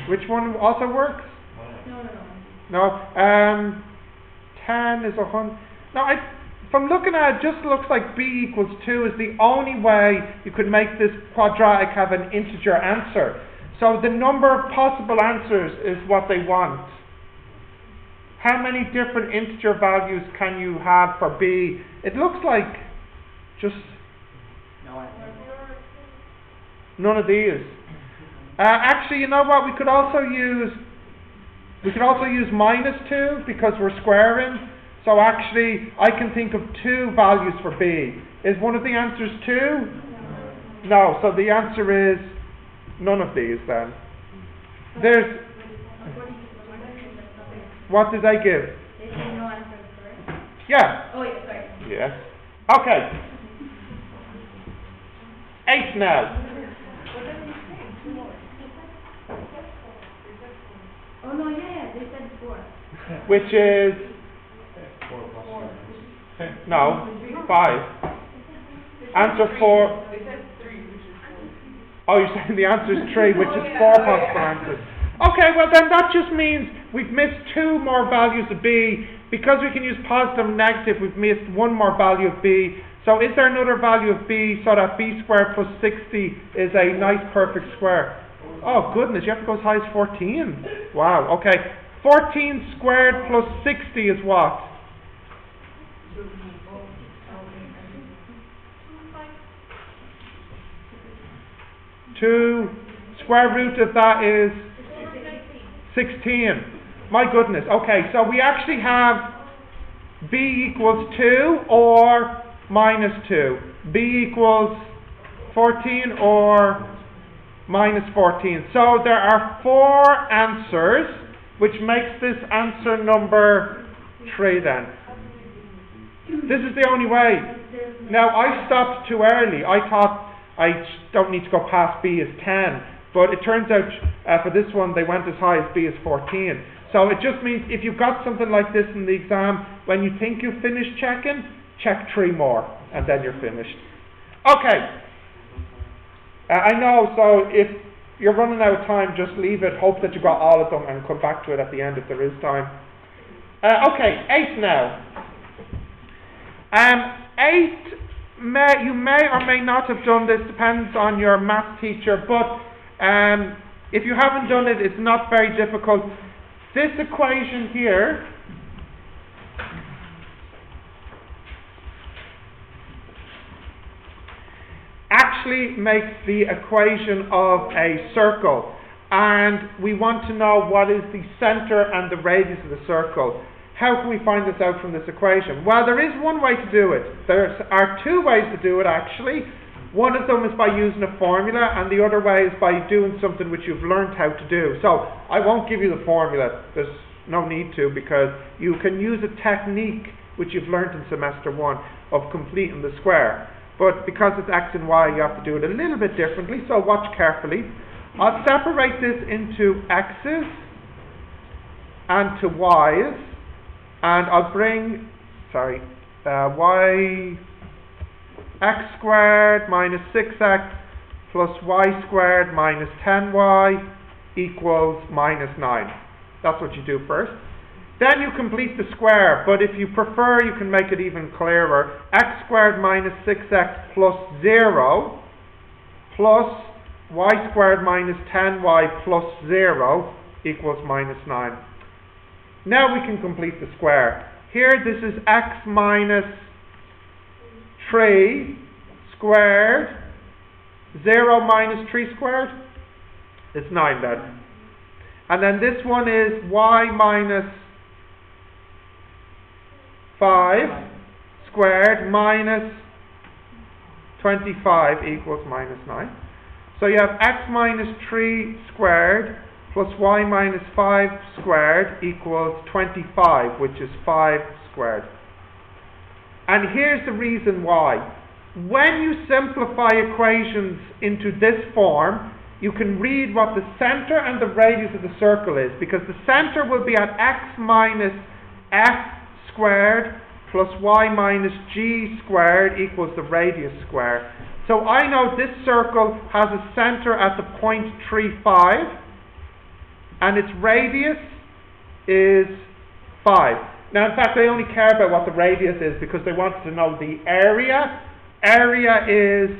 Which one also works? No. 10 is 100. No, from looking at it, just looks like b equals 2 is the only way you could make this quadratic have an integer answer. So the number of possible answers is what they want. How many different integer values can you have for b? It looks like just none of these. Actually, you know what? We could also use minus 2 because we're squaring. So actually, I can think of 2 values for b. Is one of the answers 2? No. So the answer is none of these then. There's. What did I give? They say no answer, correct? Yeah. Oh, yeah, sorry. Yes. Okay. 8 now. Oh, no, yeah, they said 4. Which is no 5. Answer 4. Oh, you're saying the answer is 3, which is 4 possible answers. Okay, well then that just means we've missed 2 more values of b. Because we can use positive and negative, we've missed 1 more value of b. So is there another value of b so that b squared plus 60 is a nice perfect square? Oh goodness, you have to go as high as 14. Wow, okay. 14 squared plus 60 is what? 2. Square root of that is 16. My goodness. Okay, so we actually have b equals 2 or minus 2. b equals 14 or minus 14. So there are 4 answers, which makes this answer number 3 then. This is the only way. Now, I stopped too early. I thought I don't need to go past b as 10. But it turns out for this one they went as high as b as 14. So it just means if you've got something like this in the exam, when you think you've finished checking, check 3 more and then you're finished. Okay. I know, so if you're running out of time, just leave it, hope that you got all of them and come back to it at the end if there is time. Okay, 8 now. 8, you may or may not have done this, depends on your math teacher, but if you haven't done it, it's not very difficult. This equation here actually makes the equation of a circle, and we want to know what is the center and the radius of the circle. How can we find this out from this equation? Well, there is one way to do it. There are 2 ways to do it actually. One of them is by using a formula, and the other way is by doing something which you've learned how to do. So, I won't give you the formula. There's no need to, because you can use a technique which you've learned in semester 1 of completing the square. But because it's x and y, you have to do it a little bit differently, so watch carefully. I'll separate this into x's and to y's, and I'll bring, x squared minus 6x plus y squared minus 10y equals minus 9. That's what you do first. Then you complete the square, but if you prefer, you can make it even clearer. X squared minus 6x plus 0 plus y squared minus 10y plus 0 equals minus 9. Now we can complete the square. Here this is x minus 3 squared, 0 minus 3 squared, it's 9 then. And then this one is y minus 5 squared minus 25 equals minus 9. So you have x minus 3 squared plus y minus 5 squared equals 25, which is 5 squared. And here's the reason why. When you simplify equations into this form, you can read what the center and the radius of the circle is, because the center will be at x minus f squared plus y minus g squared equals the radius squared. So I know this circle has a center at the point 35, and its radius is 5. Now, in fact, they only care about what the radius is because they want to know the area. Area is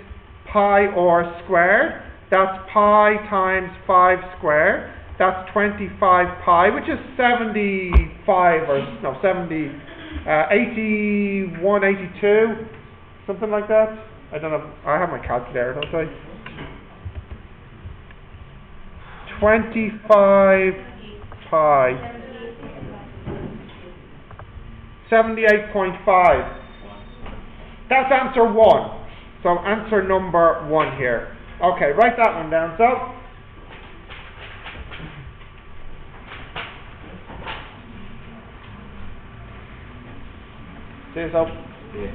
pi r squared. That's pi times 5 squared. That's 25 pi, which is 81, 82, something like that. I don't know. I have my calculator, don't I? 25 pi. 78.5. That's answer 1. So answer number 1 here. Okay, write that one down. So, see yourself. Yes.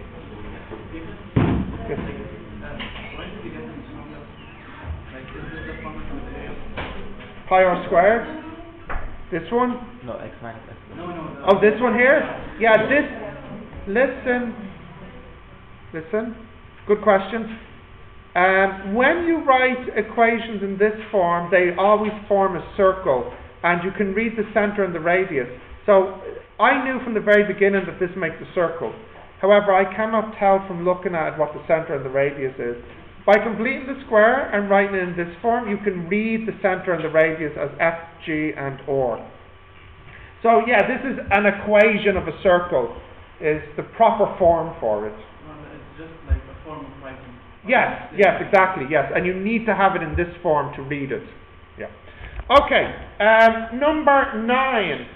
Pi r squared. This one? No, x minus x. Oh, this one here? Yeah, this. Listen. Good question. When you write equations in this form, they always form a circle, and you can read the center and the radius. So I knew from the very beginning that this makes a circle. However, I cannot tell from looking at what the center and the radius is. By completing the square and writing it in this form, you can read the center and the radius as f, g, and r. So yeah, this is an equation of a circle, is the proper form for it. It's just like a form of writing. Yes, yes, exactly, yes. And you need to have it in this form to read it. Yeah. Okay, number 9.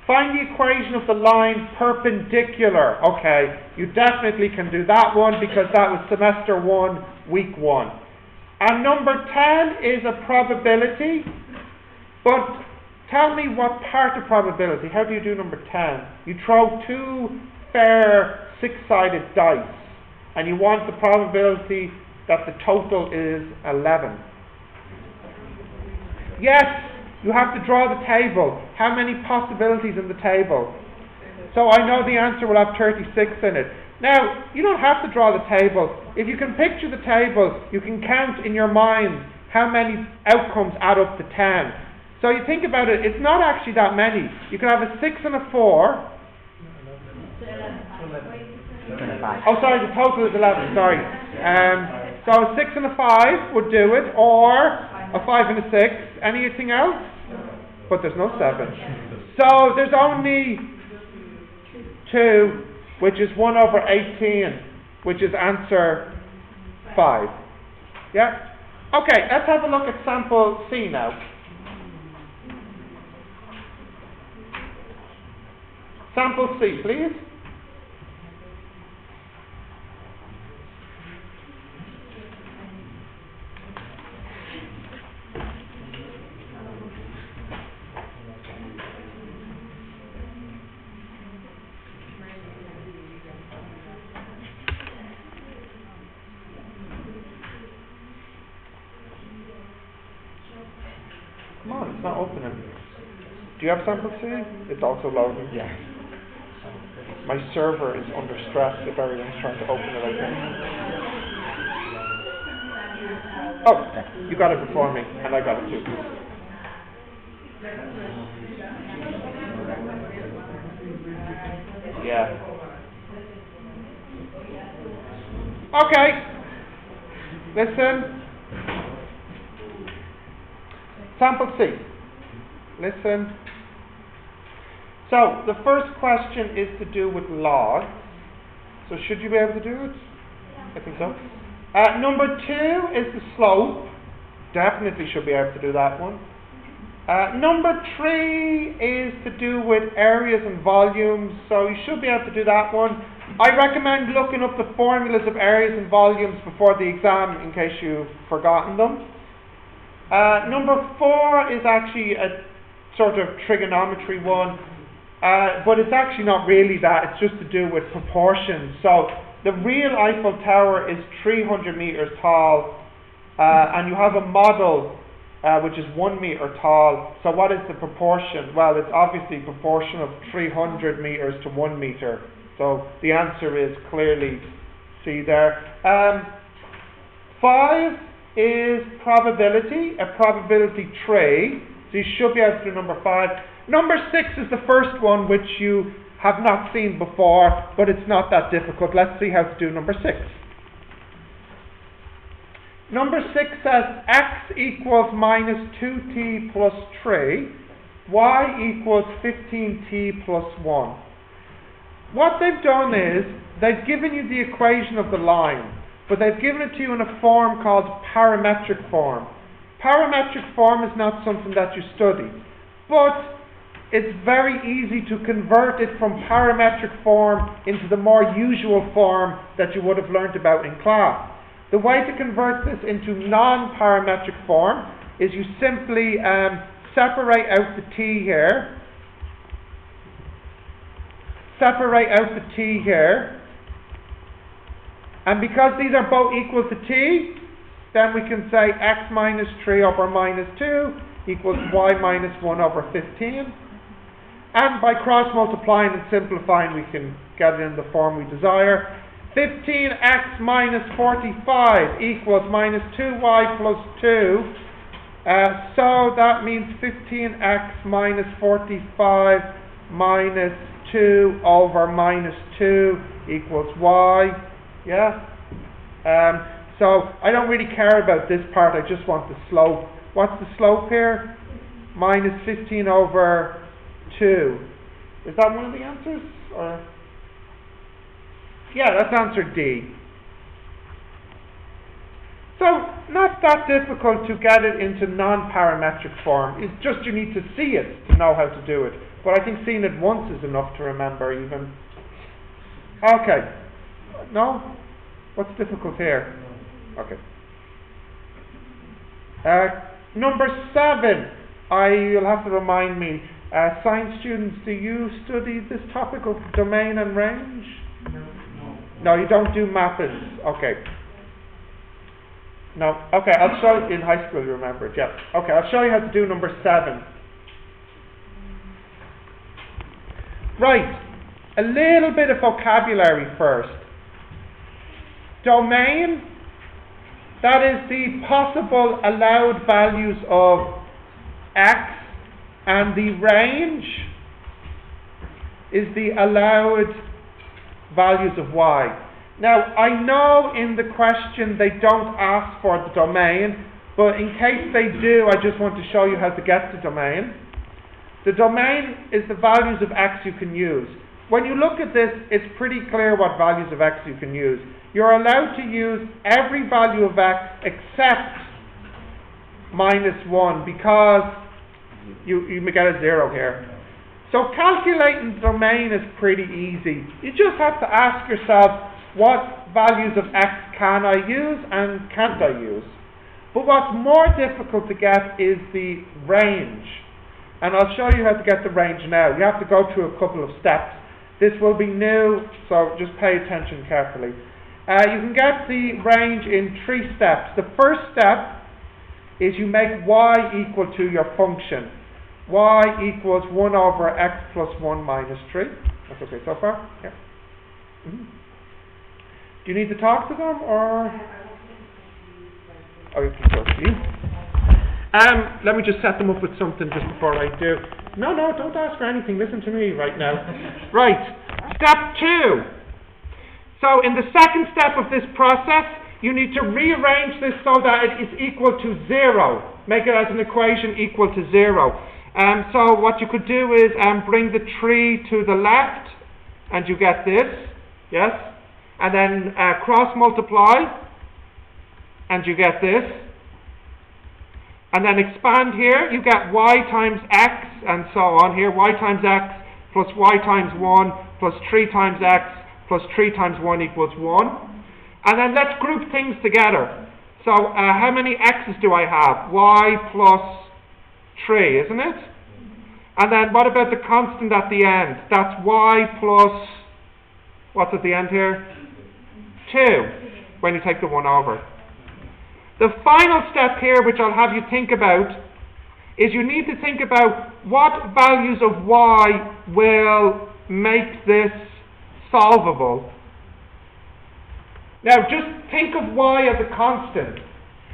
Find the equation of the line perpendicular. Okay, you definitely can do that one because that was semester 1, week 1. And number 10 is a probability. But tell me what part of probability. How do you do number 10? You throw 2 fair 6-sided dice. And you want the probability that the total is 11. Yes, you have to draw the table. How many possibilities in the table? So I know the answer will have 36 in it. Now, you don't have to draw the table. If you can picture the table, you can count in your mind how many outcomes add up to 10. So you think about it, it's not actually that many. You can have a 6 and a 4. Oh, sorry, the total is 11, sorry. So a 6 and a 5 would do it, or a 5 and a 6. Anything else? But there's no 7. So there's only 2, which is 1 over 18, which is answer 5. Yeah? Okay, let's have a look at sample C now. Sample C, please. Come on, it's not opening. Do you have sample C? It's also loading. Yeah. My server is under stress if everyone's trying to open it, I think. Oh, you got it before me, and I got it too. Yeah. Okay. Listen. Sample C. Listen. So, the first question is to do with log. So, should you be able to do it? I think so. Number 2 is the slope. Definitely should be able to do that one. Number 3 is to do with areas and volumes. So, you should be able to do that one. I recommend looking up the formulas of areas and volumes before the exam in case you've forgotten them. Number 4 is actually a sort of trigonometry one. But it's actually not really that, it's just to do with proportions. So the real Eiffel Tower is 300 meters tall, and you have a model which is 1 meter tall. So what is the proportion? Well, it's obviously proportion of 300 meters to 1 meter. So the answer is clearly C there. 5 is probability, a probability tree. So you should be able to do number 5. Number 6 is the first one which you have not seen before, but it's not that difficult. Let's see how to do number 6. Number 6 says x equals minus 2t plus 3, y equals 15t plus 1. What they've done is, they've given you the equation of the line, but they've given it to you in a form called parametric form. Parametric form is not something that you study, but it's very easy to convert it from parametric form into the more usual form that you would have learnt about in class. The way to convert this into non-parametric form is you simply separate out the t here, and because these are both equal to t, then we can say x minus 3 over minus 2 equals y minus 1 over 15. And by cross multiplying and simplifying, we can get it in the form we desire. 15x minus 45 equals minus 2y plus 2. So that means 15x minus 45 minus 2 over minus 2 equals y. Yeah? So I don't really care about this part, I just want the slope. What's the slope here? Minus 15 over 2. Is that one of the answers? Or? Yeah, that's answer D. So, not that difficult to get it into non-parametric form. It's just you need to see it to know how to do it. But I think seeing it once is enough to remember even. Okay. No? What's difficult here? Okay. Number 7. You'll have to remind me. Science students, do you study this topic of domain and range? No, you don't do mappings. Okay. No. Okay, I'll show you in high school. You remember it? Yeah. Okay, I'll show you how to do number 7. Right. A little bit of vocabulary first. Domain, that is the possible allowed values of x, and the range is the allowed values of y. Now, I know in the question they don't ask for the domain, but in case they do, I just want to show you how to get the domain. The domain is the values of x you can use. When you look at this, it's pretty clear what values of x you can use. You're allowed to use every value of x except -1 because you may get a 0 here. So calculating the domain is pretty easy. You just have to ask yourself, what values of x can I use and can't I use? But what's more difficult to get is the range. And I'll show you how to get the range now. You have to go through a couple of steps. This will be new, so just pay attention carefully. You can get the range in 3 steps. The first step is you make y equal to your function. Y equals 1 over x plus 1 minus 3. That's okay so far? Yeah. Mm-hmm. Do you need to talk to them, or? Oh, you can talk to you. Let me just set them up with something just before I do. No, don't ask for anything. Listen to me right now. Right. Step 2. So in the second step of this process, you need to rearrange this so that it is equal to 0. Make it as an equation equal to 0. So what you could do is bring the 3 to the left, and you get this. Yes? And then cross multiply, and you get this. And then expand here, you get y times x, and so on here. Y times x plus y times 1 plus 3 times x plus 3 times 1 equals 1. And then let's group things together. So how many x's do I have? Y plus 3, isn't it? And then what about the constant at the end? That's y plus, what's at the end here? 2, when you take the 1 over. The final step here, which I'll have you think about, is you need to think about what values of y will make this solvable. Now, just think of y as a constant.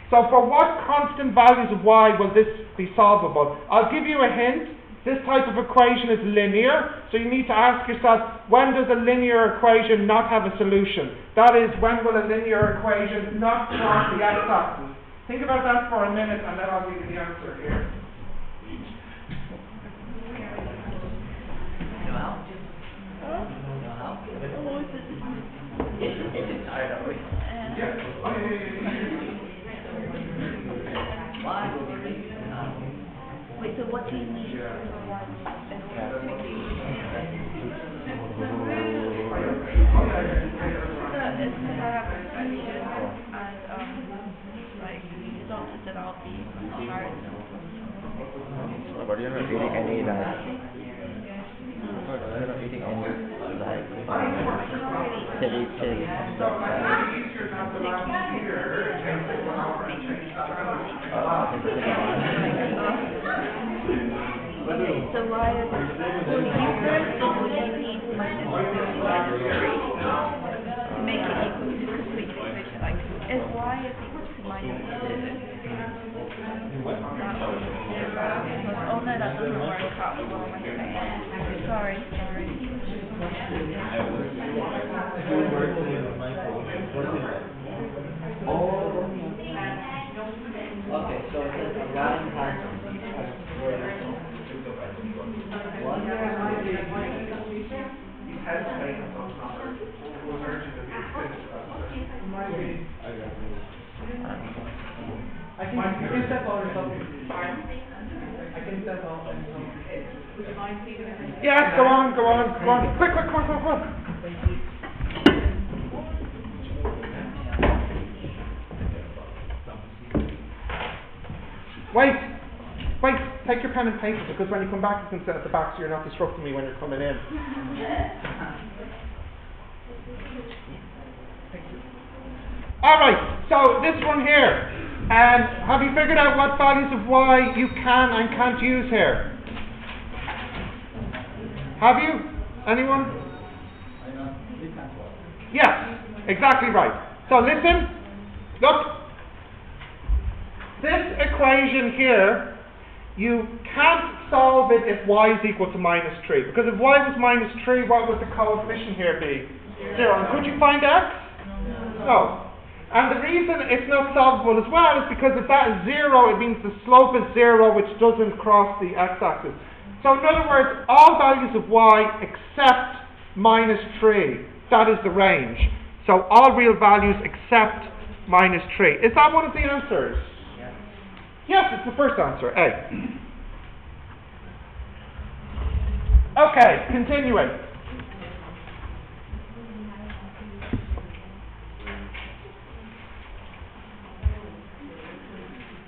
So for what constant values of y will this be solvable? I'll give you a hint. This type of equation is linear, so you need to ask yourself, when does a linear equation not have a solution? That is, when will a linear equation not cross the x-axis? Think about that for a minute, and then I'll give you the answer here. Wait, so what do you need? But you're not eating any like you're not eating any chili Okay, so why is it? Will you first, or will you need -2 minus 3 to make it equal to complete the equation? Like, if y is equal to -2, oh no, that doesn't work out. What am I saying? Sorry. Okay, so it says a line has What? that's all. Would you mind please? Yes, go on. Quick, come on. Wait, take your pen and paper, because when you come back you can sit at the back so you're not disrupting me when you're coming in. Alright, so this one here. Have you figured out what values of y you can and can't use here? Have you? Anyone? Yes, exactly right. So listen, look. This equation here, you can't solve it if y is equal to -3. Because if y was -3, what would the coefficient here be? 0. And could you find x? No. And the reason it's not solvable as well is because if that is 0, it means the slope is 0, which doesn't cross the x-axis. So in other words, all values of y except -3, that is the range. So all real values except -3. Is that one of the answers? Yes, it's the first answer, A. Okay, continuing.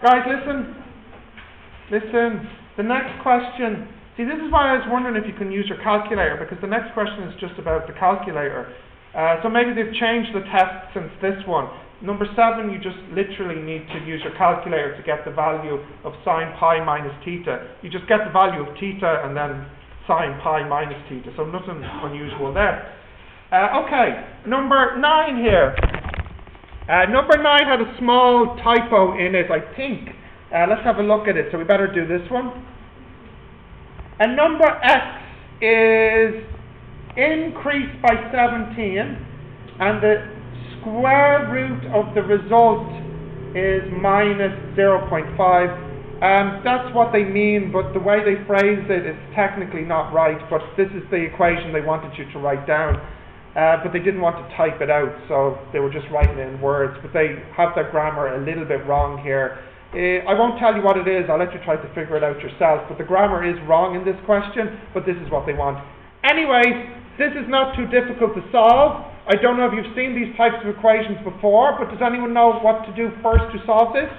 Guys, listen. The next question. See, this is why I was wondering if you can use your calculator, because the next question is just about the calculator. So maybe they've changed the test since this one. Number 7, you just literally need to use your calculator to get the value of sine pi minus theta. You just get the value of theta and then sine pi minus theta. So nothing unusual there. Okay, number 9 here. Number 9 had a small typo in it, I think. Let's have a look at it. So we better do this one. And number x is increased by 17, and the square root of the result is minus 0.5. That's what they mean, but the way they phrase it is technically not right, but this is the equation they wanted you to write down. But they didn't want to type it out, so they were just writing it in words, but they have their grammar a little bit wrong here. I won't tell you what it is, I'll let you try to figure it out yourself, but the grammar is wrong in this question, but this is what they want. Anyways, this is not too difficult to solve. I don't know if you've seen these types of equations before, but does anyone know what to do first to solve this?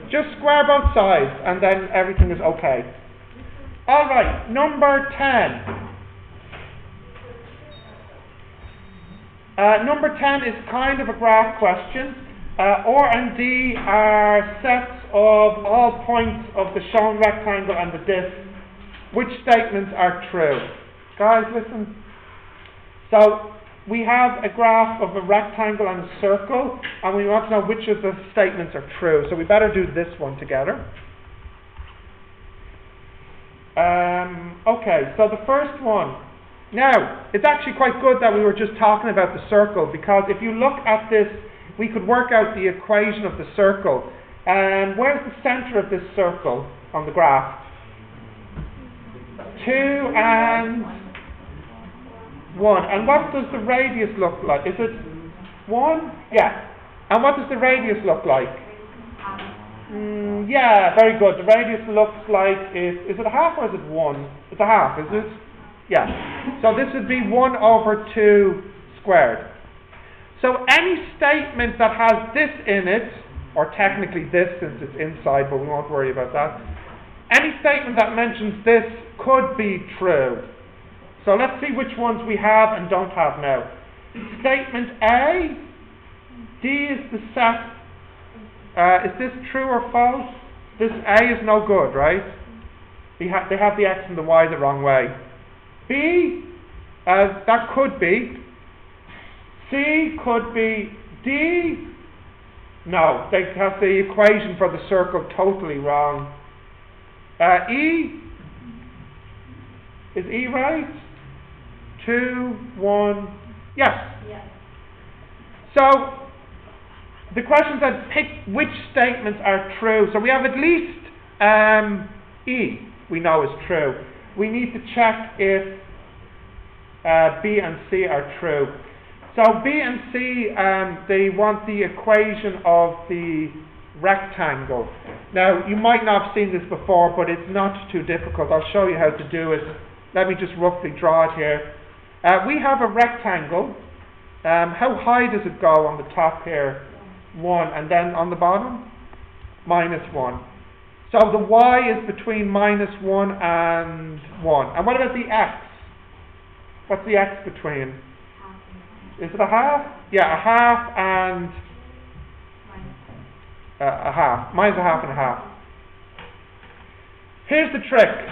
Just square both sides, and then everything is okay. Alright, number 10. Number 10 is kind of a graph question. R and D are sets of all points of the shown rectangle and the disk. Which statements are true? Guys, listen. So, we have a graph of a rectangle and a circle, and we want to know which of the statements are true. So we better do this one together. Okay, so the first one. Now, it's actually quite good that we were just talking about the circle, because if you look at this, we could work out the equation of the circle. And where's the center of this circle on the graph? 2 and 1. And what does the radius look like? Is it 1? Yeah. And what does the radius look like? Yeah, very good. The radius looks like, is it a half or is it 1? It's a half, is it? Yeah. So this would be 1 over 2 squared. So any statement that has this in it, or technically this since it's inside, but we won't worry about that. Any statement that mentions this could be true. So let's see which ones we have and don't have now. Statement A, D is the set. Is this true or false? This A is no good, right? They have the X and the Y the wrong way. B, that could be. C could be. D, no, they have the equation for the circle totally wrong. E, is E right? 2, 1, yes. So, the question said pick which statements are true. So we have at least E we know is true. We need to check if B and C are true. So B and C, they want the equation of the rectangle. Now, you might not have seen this before, but it's not too difficult. I'll show you how to do it. Let me just roughly draw it here. We have a rectangle. How high does it go on the top here? 1. And then on the bottom? -1. So the y is between -1 and 1. And what about the x? What's the x between? Is it a half? Yeah, a half and a half. Mine's a half and a half. Here's the trick.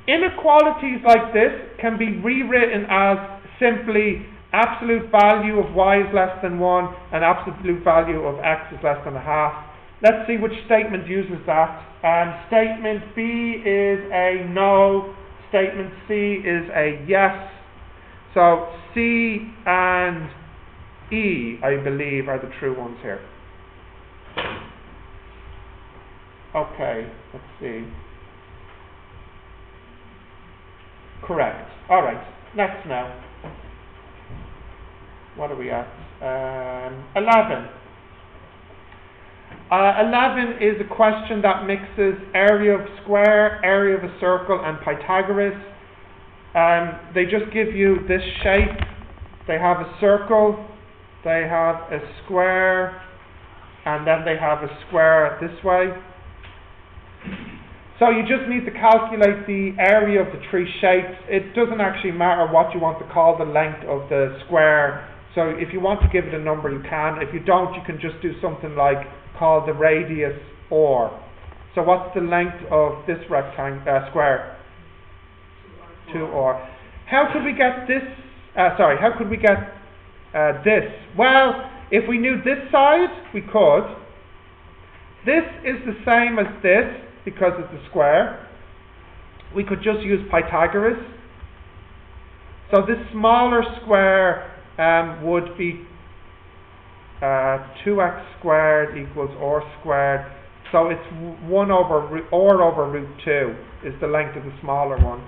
Inequalities like this can be rewritten as simply absolute value of y is less than 1 and absolute value of x is less than a half. Let's see which statement uses that. Statement B is a no. Statement C is a yes. So C and E, I believe, are the true ones here. Okay, let's see. Correct. All right. Next now. What are we at? 11. 11 is a question that mixes area of square, area of a circle, and Pythagoras. They just give you this shape. They have a circle, they have a square, and then they have a square this way. So you just need to calculate the area of the three shapes. It doesn't actually matter what you want to call the length of the square. So if you want to give it a number, you can. If you don't, you can just do something like call the radius or. So what's the length of this square? 2r. How could we get this? How could we get this? Well, if we knew this side, we could. This is the same as this because it's a square. We could just use Pythagoras. So this smaller square would be 2x squared equals r squared. So it's 1 over root 2 is the length of the smaller one.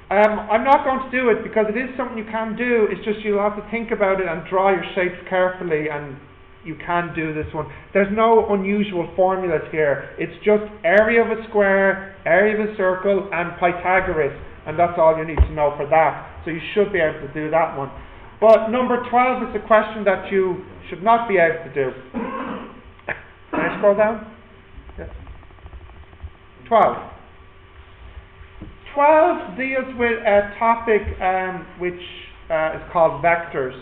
I'm not going to do it because it is something you can do. It's just you'll have to think about it and draw your shapes carefully, and you can do this one. There's no unusual formulas here. It's just area of a square, area of a circle, and Pythagoras, and that's all you need to know for that. So you should be able to do that one. But number 12 is a question that you should not be able to do. Can I scroll down? Yes. 12. 12 deals with a topic which is called vectors.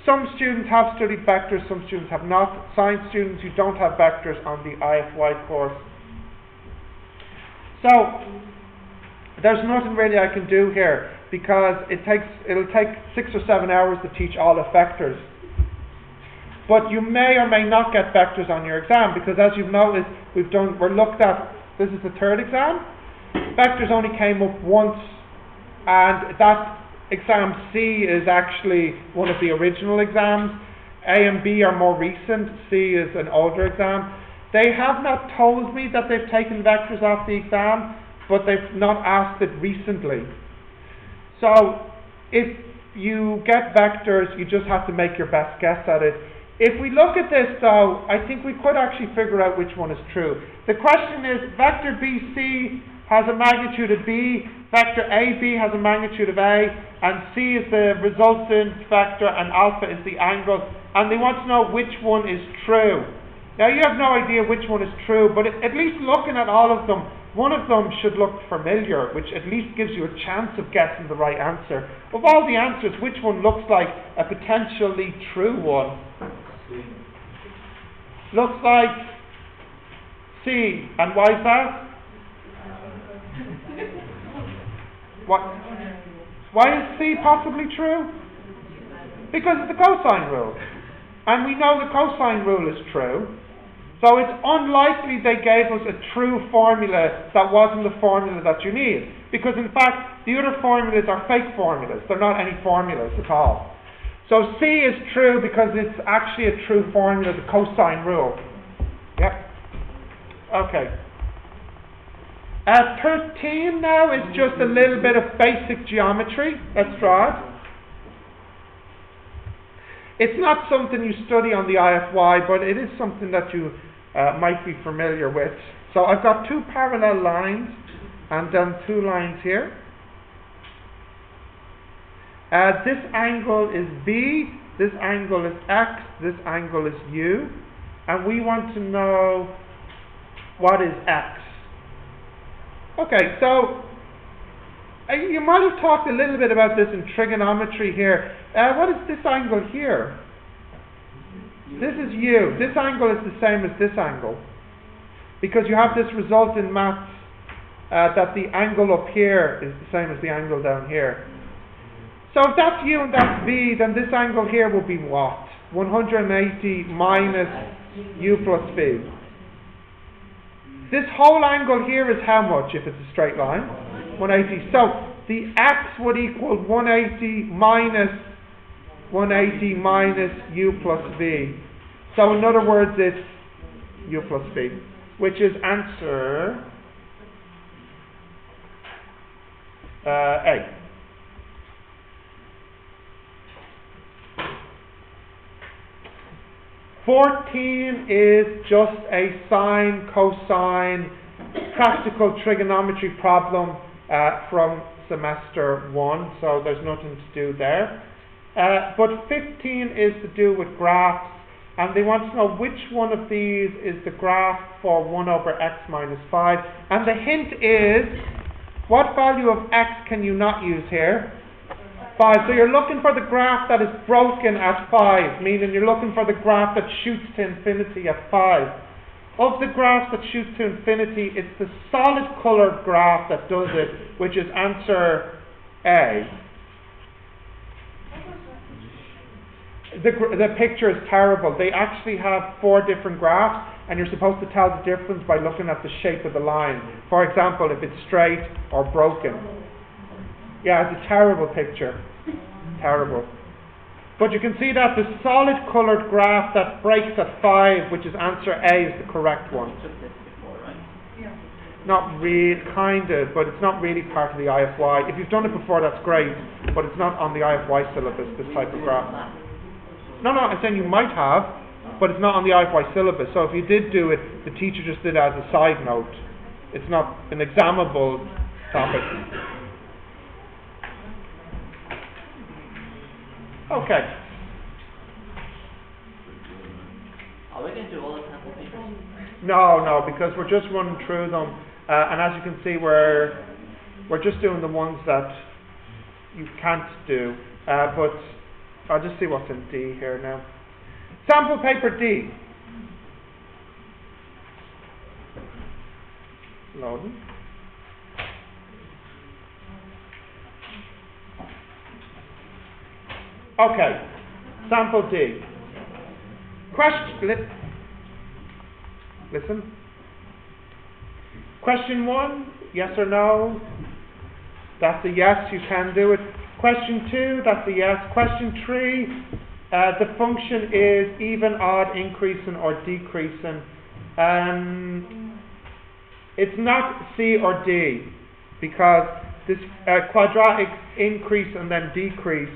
Some students have studied vectors, some students have not. Science students who don't have vectors on the IFY course. So, there's nothing really I can do here because it'll take 6 or 7 hours to teach all of vectors. But you may or may not get vectors on your exam because, as you've noticed, we're looked at. This is the third exam. Vectors only came up once, and that exam C is actually one of the original exams. A and B are more recent. C is an older exam. They have not told me that they've taken vectors off the exam, but they've not asked it recently. So if you get vectors, you just have to make your best guess at it. If we look at this though, I think we could actually figure out which one is true. The question is, vector BC has a magnitude of B, vector AB has a magnitude of A, and C is the resultant vector and alpha is the angle, and they want to know which one is true. Now you have no idea which one is true, but at least looking at all of them, one of them should look familiar, which at least gives you a chance of guessing the right answer. Of all the answers, which one looks like a potentially true one? Looks like C, and why is that? What? Why is C possibly true? Because of the cosine rule. And we know the cosine rule is true. So it's unlikely they gave us a true formula that wasn't the formula that you need. Because in fact, the other formulas are fake formulas. They're not any formulas at all. So C is true because it's actually a true formula, the cosine rule. Yep. Okay. 13 now is just a little bit of basic geometry. Let's draw it. It's not something you study on the IFY, but it is something that you might be familiar with. So I've got two parallel lines and then two lines here. This angle is B, this angle is X, this angle is U, and we want to know what is X. Okay, so you might have talked a little bit about this in trigonometry here. What is this angle here? This is U. This angle is the same as this angle. Because you have this result in maths that the angle up here is the same as the angle down here. So if that's U and that's V, then this angle here will be what? 180 minus U plus V. This whole angle here is how much if it's a straight line? 180. So the X would equal 180 minus U plus V. So in other words, it's U plus V, which is answer A. (14) is just a sine, cosine, practical trigonometry problem from semester 1, so there's nothing to do there. But 15 is to do with graphs, and they want to know which one of these is the graph for 1 over x minus 5. And the hint is, what value of x can you not use here? 5. So you're looking for the graph that is broken at 5, meaning you're looking for the graph that shoots to infinity at 5. Of the graphs that shoot to infinity, it's the solid coloured graph that does it, which is answer A. The picture is terrible. They actually have 4 different graphs, and you're supposed to tell the difference by looking at the shape of the line. For example, if it's straight or broken. Yeah, it's a terrible picture. Terrible. But you can see that the solid coloured graph that breaks at 5, which is answer A, is the correct one. You took this before, right? Yeah. Not really, kind of, but it's not really part of the IFY. If you've done it before, that's great, but it's not on the IFY syllabus, this type of graph. No, I'm saying you might have, but it's not on the IFY syllabus. So if you did do it, the teacher just did it as a side note. It's not an examinable topic. Okay. Are we going to do all the sample papers? No, because we're just running through them, and as you can see, we're just doing the ones that you can't do. But I'll just see what's in D here now. Sample paper D. Loading. Okay, sample D. Listen. Question 1, yes or no? That's a yes, you can do it. Question 2, that's a yes. Question 3, the function is even, odd, increasing or decreasing. It's not C or D, because this quadratic increase and then decrease,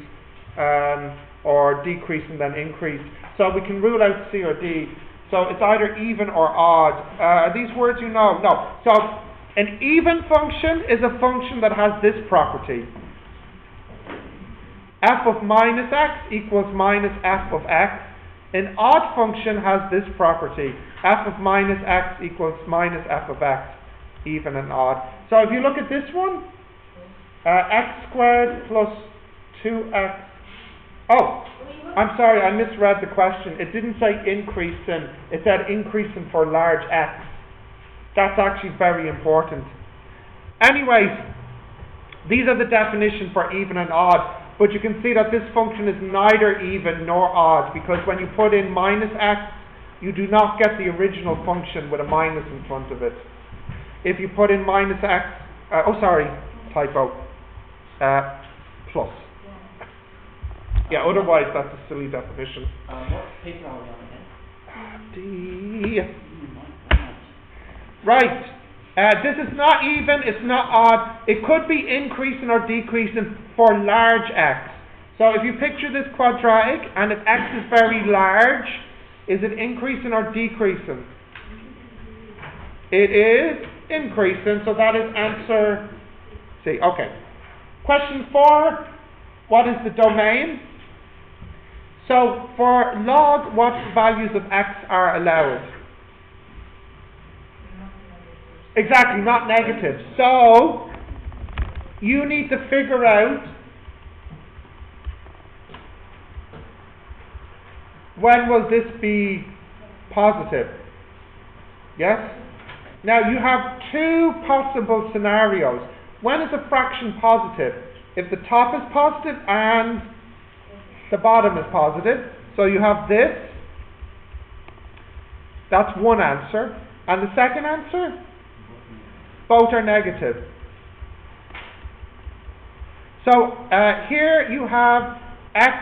or decrease and then increase. So we can rule out C or D. So it's either even or odd. Are these words you know? No. So an even function is a function that has this property. F of minus x equals minus f of x. An odd function has this property. F of minus x equals minus f of x. Even and odd. So if you look at this one, x squared plus 2x. Oh, I'm sorry, I misread the question. It didn't say increasing, it said increasing for large x. That's actually very important. Anyways, these are the definition for even and odd, but you can see that this function is neither even nor odd, because when you put in minus x, you do not get the original function with a minus in front of it. If you put in minus x, typo, plus. Yeah, otherwise that's a silly definition. What paper are we on again? D. Right. This is not even, it's not odd. It could be increasing or decreasing for large x. So if you picture this quadratic, and if x is very large, is it increasing or decreasing? It is increasing, so that is answer C. Okay. Question 4, what is the domain? So for log, what values of x are allowed? Exactly, not negative. So you need to figure out when will this be positive? Yes? Now you have two possible scenarios. When is a fraction positive? If the top is positive and the bottom is positive. So you have this. That's one answer. And the second answer? Both are negative. So here you have x,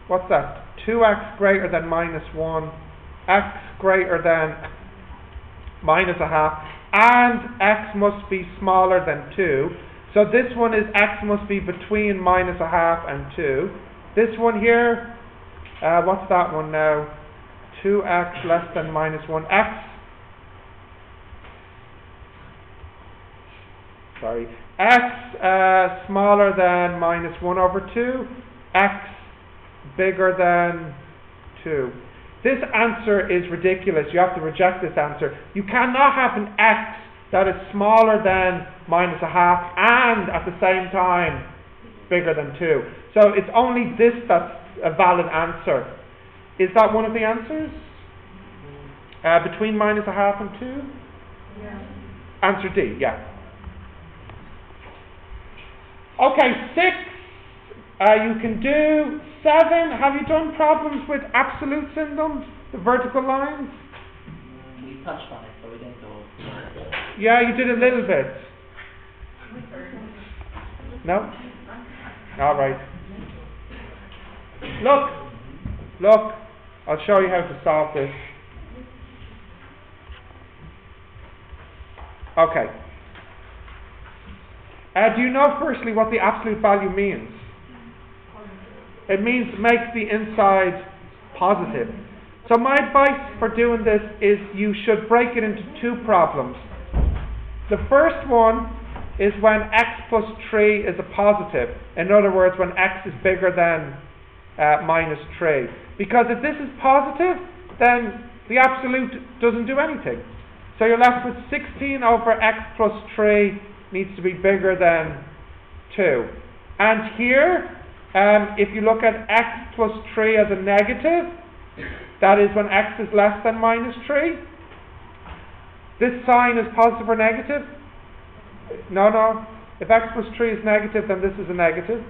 what's that? 2x greater than minus 1, x greater than minus a half, and x must be smaller than 2. So this one is x must be between minus a half and 2. This one here, what's that one now? 2x less than minus 1. X smaller than minus 1 over 2. X bigger than 2. This answer is ridiculous. You have to reject this answer. You cannot have an x that is smaller than minus a half and at the same time bigger than 2. So it's only this that's a valid answer. Is that one of the answers? Between minus a half and 2? Yeah. Answer D, yeah. Okay, 6. You can do 7. Have you done problems with absolute symbols, the vertical lines? We touched on it, but we didn't go. Yeah, you did a little bit. No? Alright. Look. I'll show you how to solve this. Okay. Do you know firstly what the absolute value means? It means make the inside positive. So my advice for doing this is you should break it into two problems. The first one is when x plus 3 is a positive. In other words, when x is bigger than minus 3. Because if this is positive, then the absolute doesn't do anything. So you're left with 16 over x plus 3 needs to be bigger than 2. And here, if you look at x plus 3 as a negative, that is when x is less than minus 3. This sign is positive or negative? No. If x plus 3 is negative, then this is a negative.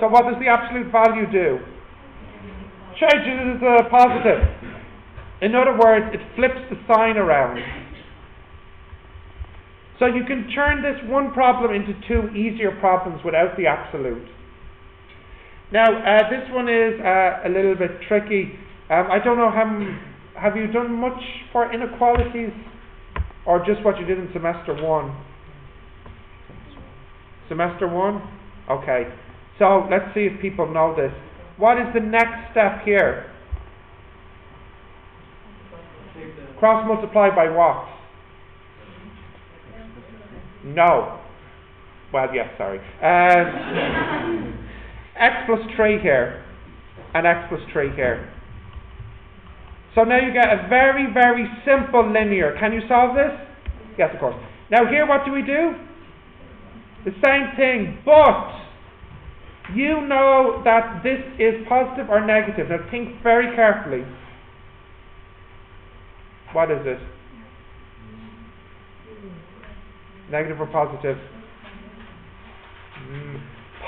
So what does the absolute value do? Changes it to a positive. In other words, it flips the sign around. So you can turn this one problem into two easier problems without the absolute. Now, this one is a little bit tricky. I don't know, have you done much for inequalities or just what you did in semester 1? Semester 1? Okay. So let's see if people know this. What is the next step here? Cross multiply by what? No. Well, yes, sorry. X plus 3 here, and x plus 3 here. So now you get a very, very simple linear. Can you solve this? Yes, of course. Now here, what do we do? The same thing, but you know that this is positive or negative. Now think very carefully. What is it? Negative or positive?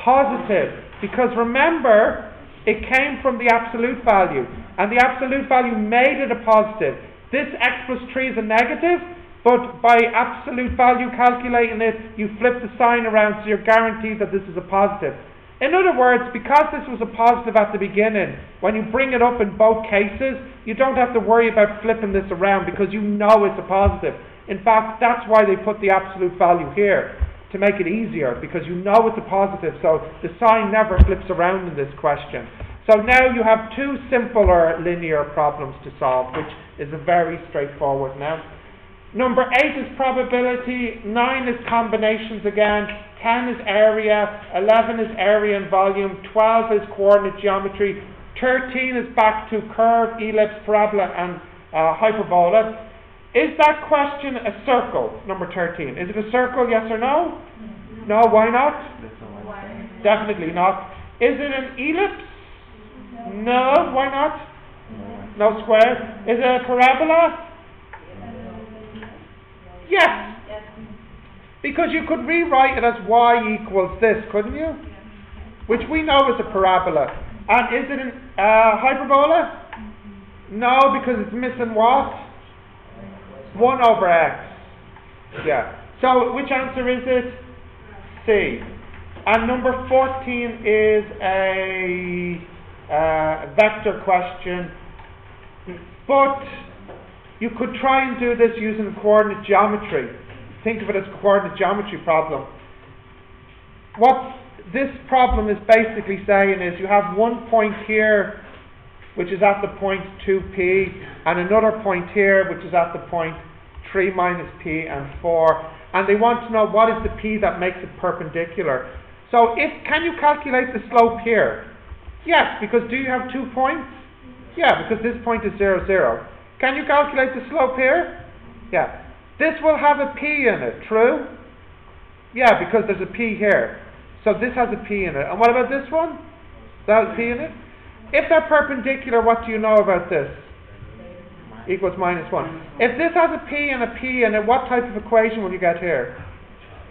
Positive. Because remember, it came from the absolute value. And the absolute value made it a positive. This x plus 3 is a negative, but by absolute value calculating it, you flip the sign around so you're guaranteed that this is a positive. In other words, because this was a positive at the beginning, when you bring it up in both cases, you don't have to worry about flipping this around because you know it's a positive. In fact, that's why they put the absolute value here. to make it easier, because you know it's a positive, so the sign never flips around in this question. So now you have two simpler linear problems to solve, which is a very straightforward now. Number 8 is probability, 9 is combinations again, 10 is area, 11 is area and volume, 12 is coordinate geometry, 13 is back to curve, ellipse, parabola and hyperbola. Is that question a circle, number 13? Is it a circle, yes or no? No, why not? Definitely not. Is it an ellipse? No, why not? No square. Is it a parabola? Yes. Because you could rewrite it as y equals this, couldn't you? Which we know is a parabola. And is it a hyperbola? No, because it's missing what? 1 over x. Yeah. So which answer is it? C. And number 14 is a vector question. But you could try and do this using coordinate geometry. Think of it as a coordinate geometry problem. What this problem is basically saying is you have one point here which is at the point 2p, and another point here which is at the point 3 minus p and 4, and they want to know what is the p that makes it perpendicular. So can you calculate the slope here? Yes, because do you have 2 points? Yeah, because this point is 0, 0. Can you calculate the slope here? Yeah. This will have a p in it, true? Yeah, because there's a p here. So this has a p in it. And what about this one? That has a p in it? If they're perpendicular, what do you know about this? Equals minus 1. If this has a p and a p in it, what type of equation will you get here?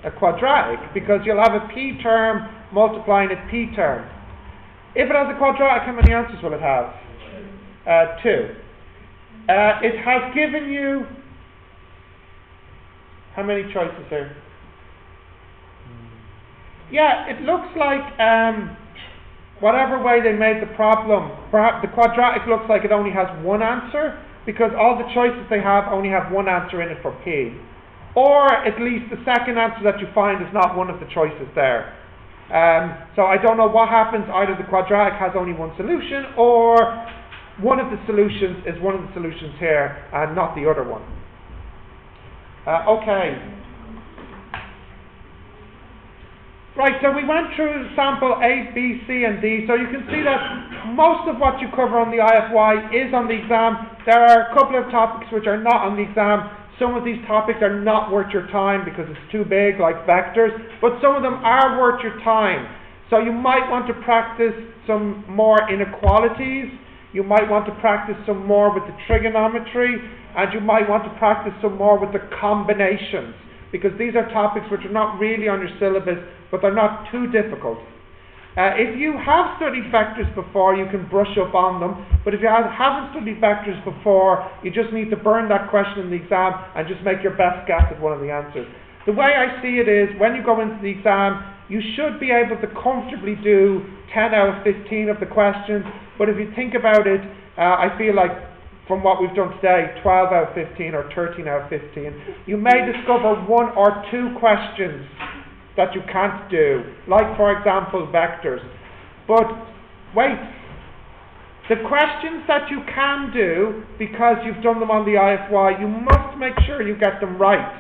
A quadratic, because you'll have a p term multiplying a p term. If it has a quadratic, how many answers will it have? 2. It has given you how many choices there? Yeah, it looks like whatever way they made the problem, perhaps the quadratic looks like it only has one answer, because all the choices they have only have one answer in it for p. Or at least the second answer that you find is not one of the choices there. So I don't know what happens, either the quadratic has only one solution, or one of the solutions is one of the solutions here and not the other one. Okay. Right, so we went through sample A, B, C and D, so you can see that most of what you cover on the IFY is on the exam. There are a couple of topics which are not on the exam. Some of these topics are not worth your time because it's too big, like vectors, but some of them are worth your time. So you might want to practice some more inequalities, you might want to practice some more with the trigonometry, and you might want to practice some more with the combinations, because these are topics which are not really on your syllabus, but they're not too difficult. If you have studied vectors before, you can brush up on them, but if you haven't studied vectors before, you just need to burn that question in the exam and just make your best guess at one of the answers. The way I see it is, when you go into the exam, you should be able to comfortably do 10 out of 15 of the questions, but if you think about it, I feel like from what we've done today, 12 out of 15 or 13 out of 15, you may discover 1 or 2 questions that you can't do, like for example vectors. But wait, the questions that you can do, because you've done them on the IFY, you must make sure you get them right,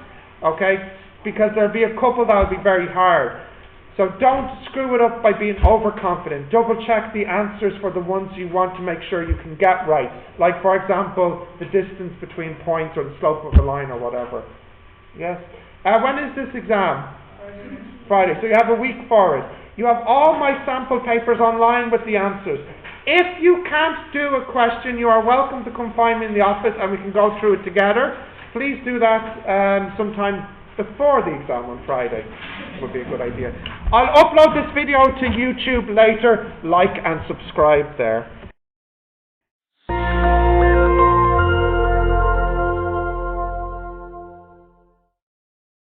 okay? Because there'll be a couple that'll be very hard. So don't screw it up by being overconfident. Double check the answers for the ones you want to make sure you can get right. Like for example, the distance between points or the slope of a line or whatever. Yes? When is this exam? Friday. So you have a week for it. You have all my sample papers online with the answers. If you can't do a question, you are welcome to come find me in the office and we can go through it together. Please do that sometime before the exam on Friday. Would be a good idea. I'll upload this video to YouTube later. Like and subscribe there.